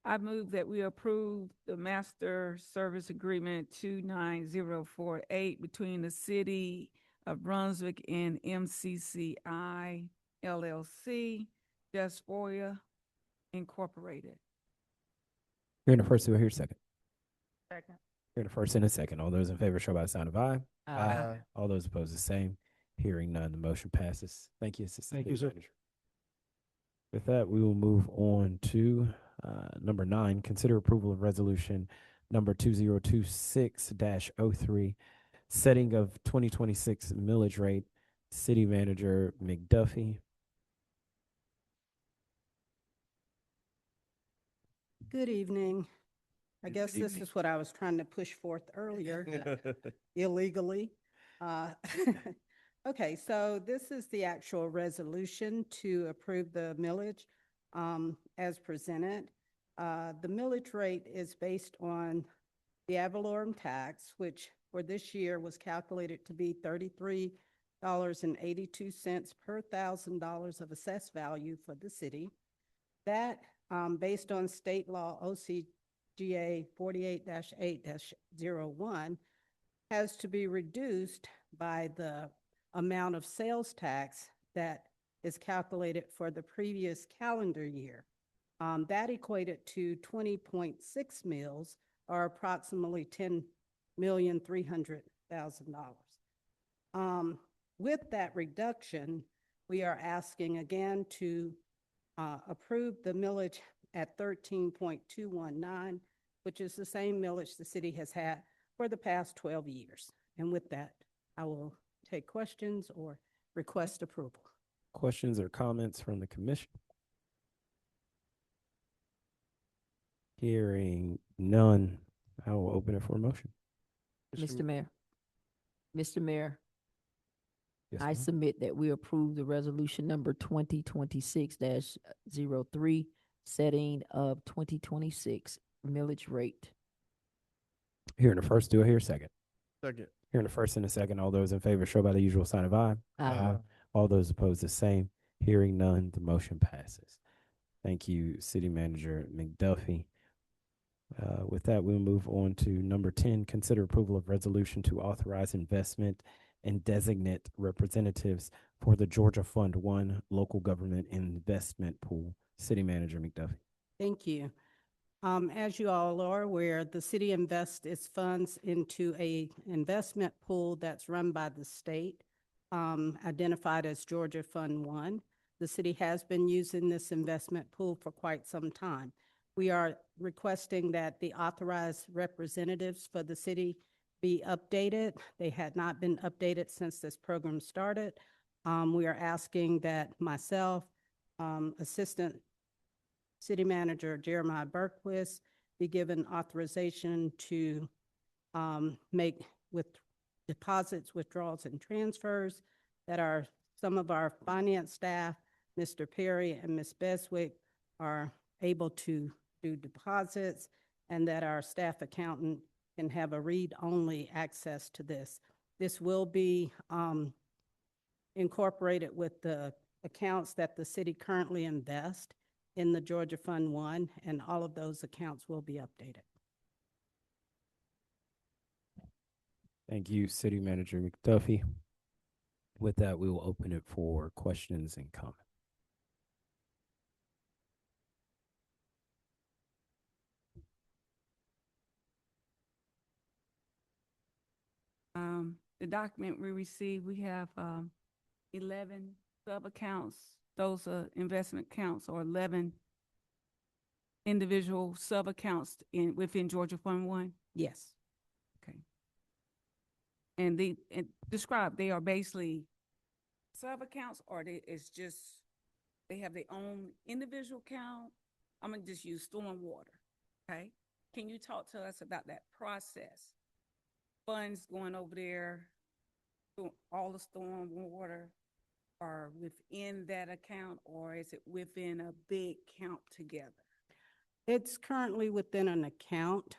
I move that we approve the master service agreement 29048 between the City of Brunswick and MCCI LLC, Despoia Incorporated. Hearing the first, do I hear a second? Second. Hearing the first and a second. All those in favor show by the sign of aye. Aye. All those opposed, the same. Hearing none, the motion passes. Thank you, Assistant Thank you, City sir. Manager. With that, we will move on to number 9, consider approval of resolution number 2026-03, setting of 2026 millage rate. City Manager McDuffie. Good evening. I guess this is what I was trying to push forth earlier illegally. Okay, so this is the actual resolution to approve the millage as presented. The millage rate is based on the ad valorem tax, which for this year was calculated to be $33.82 per $1,000 of assessed value for the city. That, based on state law OCGA 48-8-01, has to be reduced by the amount of sales tax that is calculated for the previous calendar year. That equated to 20.6 mills, or approximately $10,300,000. With that reduction, we are asking again to approve the millage at 13.219, which is the same millage the city has had for the past 12 years. And with that, I will take questions or request approval. Questions or comments from the commission? Hearing none, I will open it for a motion. Mr. Mayor. Mr. Mayor, Yes, I ma'am. submit that we approve the resolution number 2026-03, setting of 2026 millage rate. Hearing the first, do I hear a second? Second. Hearing the first and a second, all those in favor show by the usual sign of aye. Aye. All those opposed, the same. Hearing none, the motion passes. Thank you, City Manager McDuffie. With that, we'll move on to number 10, consider approval of resolution to authorize investment and designate representatives for the Georgia Fund 1 Local Government Investment Pool. City Manager McDuffie. Thank you. As you all are aware, the city invests its funds into a investment pool that's run by the state, identified as Georgia Fund 1. The city has been using this investment pool for quite some time. We are requesting that the authorized representatives for the city be updated. They had not been updated since this program started. We are asking that myself, Assistant City Manager Jeremiah Berquist, be given authorization to make with deposits, withdrawals, and transfers, that are some of our finance staff, Mr. Perry and Ms. Beswick, are able to do deposits, and that our staff accountant can have a read-only access to this. This will be incorporated with the accounts that the city currently invest in the Georgia Fund One, and all of those accounts will be updated. Thank you, City Manager McDuffie. With that, we will open it for questions and comments. The document we received, we have 11 sub-accounts. Those are investment accounts, or 11 individual sub-accounts within Georgia Fund One. Yes. Okay. And they are basically sub-accounts, or it's just, they have their own individual account? I'm gonna just use stormwater, okay? Can you talk to us about that process? Funds going over there, all the stormwater are within that account, or is it within a big count together? It's currently within an account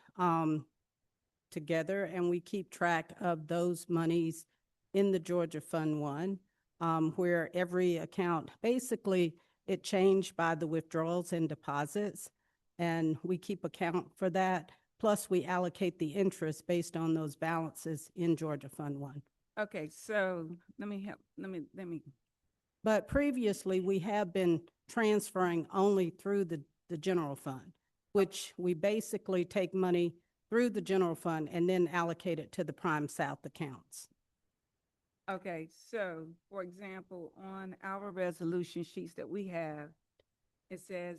together, and we keep track of those monies in the Georgia Fund One, where every account, basically, it changed by the withdrawals and deposits, and we keep account for that. Plus, we allocate the interest based on those balances in Georgia Fund One. Okay, so let me. But previously, we have been transferring only through the general fund, which we basically take money through the general fund and then allocate it to the Prime South accounts. Okay, so for example, on our resolution sheets that we have, it says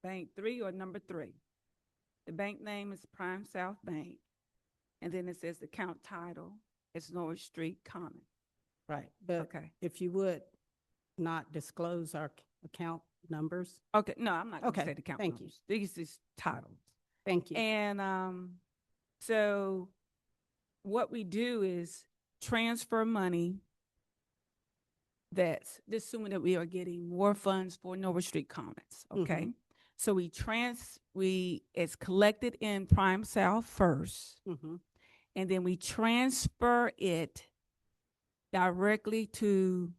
Bank 3 or number 3. The bank name is Prime South Bank. And then it says the account title is Norwich Street Common. Right, but Okay. if you would not disclose our account numbers. Okay, no, I'm not gonna Okay, say the account thank you. numbers. These is titles. Thank you. And so what we do is transfer money that's assuming that we are getting more funds for Norwich Street Commons, okay? So it's collected in Prime South first, and then we transfer it directly to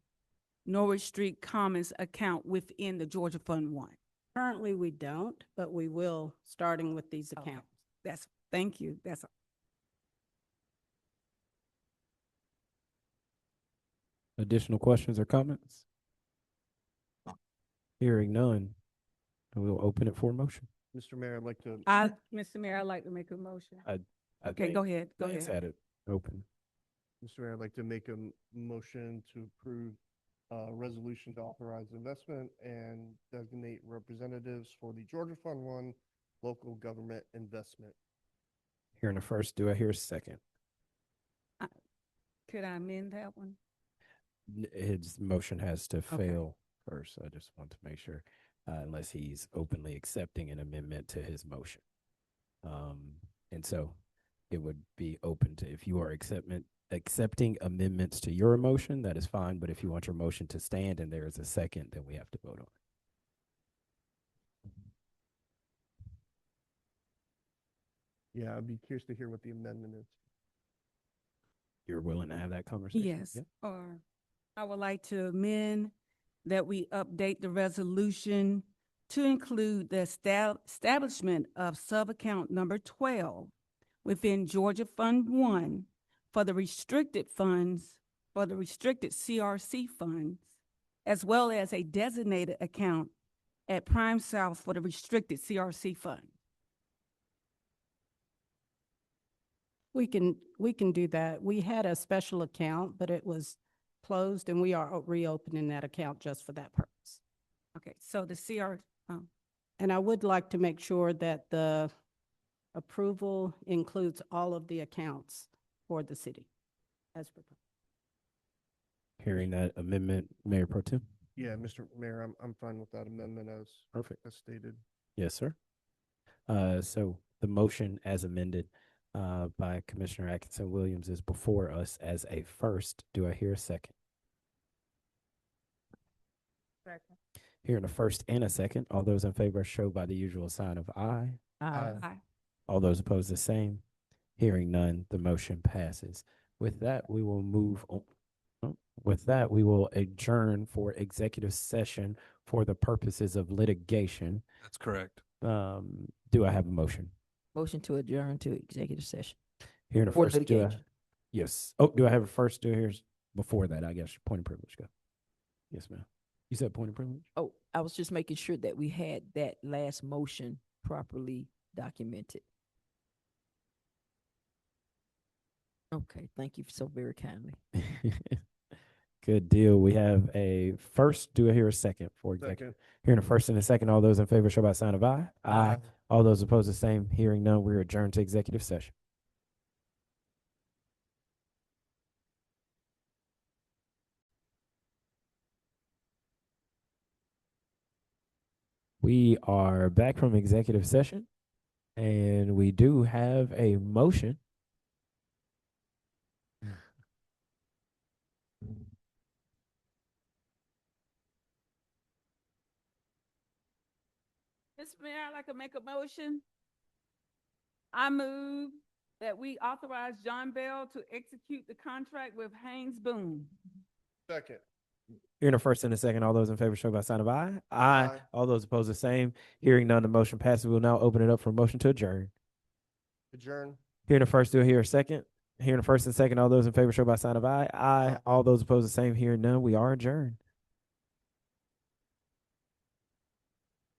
Norwich Street Commons account within the Georgia Fund One. Currently, we don't, but we will, starting with these Okay. accounts. Thank you. That's Additional questions or comments? Hearing none, we'll open it for a motion. Mr. Mayor, I'd like to. Mr. Mayor, I'd like to make a motion. I Okay, think go ahead, go Lance ahead. had it open. Mr. Mayor, I'd like to make a motion to approve resolution to authorize investment and designate representatives for the Georgia Fund One local government investment. Hearing a first, do I hear a second? Could I amend that one? His motion has to Okay. fail first. I just want to make sure, unless he's openly accepting an amendment to his motion. And so it would be open to, if you are accepting amendments to your motion, that is fine. But if you want your motion to stand and there is a second, then we have to vote on it. Yeah, I'd be curious to hear what the amendment is. You're willing to have that conversation? Yes, Yeah. or I would like to amend that we update the resolution to include the establishment of sub-account number 12 within Georgia Fund One for the restricted funds, for the restricted CRC funds, as well as a designated account at Prime South for the restricted CRC fund. We can do that. We had a special account, but it was closed, and we are reopening that account just for that purpose. Okay, so the And I would like to make sure that the approval includes all of the accounts for the city as proposed. Hearing that amendment, Mayor Pro Tem? Yeah, Mr. Mayor, I'm fine with that amendment as. Perfect. As stated. Yes, sir. So the motion as amended by Commissioner Atkinson Williams is before us as a first. Do I hear a second? Second. Hearing a first and a second. All those in favor show by the usual sign of aye. Aye. All those opposed, the same. Hearing none, the motion passes. With that, we will move on. With that, we will adjourn for executive session for the purposes of litigation. That's correct. Do I have a motion? Motion to adjourn to executive session. Here in a For first, do I? litigation. Yes. Oh, do I have a first? Do here's before that, I guess, point of privilege, go. Yes, ma'am. You said point of privilege? Oh, I was just making sure that we had that last motion properly documented. Okay, thank you so very kindly. Good deal. We have a first. Do I hear a second for executive? Hearing a first and a second, all those in favor show by sign of aye. Aye. All those opposed, the same. Hearing none, we're adjourned to executive session. We are back from executive session, and we do have a motion. Mr. Mayor, I'd like to make a motion. I move that we authorize John Bell to execute the contract with Haynes Boone. Second. Hearing a first and a second, all those in favor show by sign of aye. Aye. All those opposed, the same. Hearing none, the motion passes. We'll now open it up for a motion to adjourn. Adjourn. Hearing a first, do I hear a second? Hearing a first and second, all those in favor show by sign of aye. Aye. All those opposed, the same. Hearing none, we are adjourned.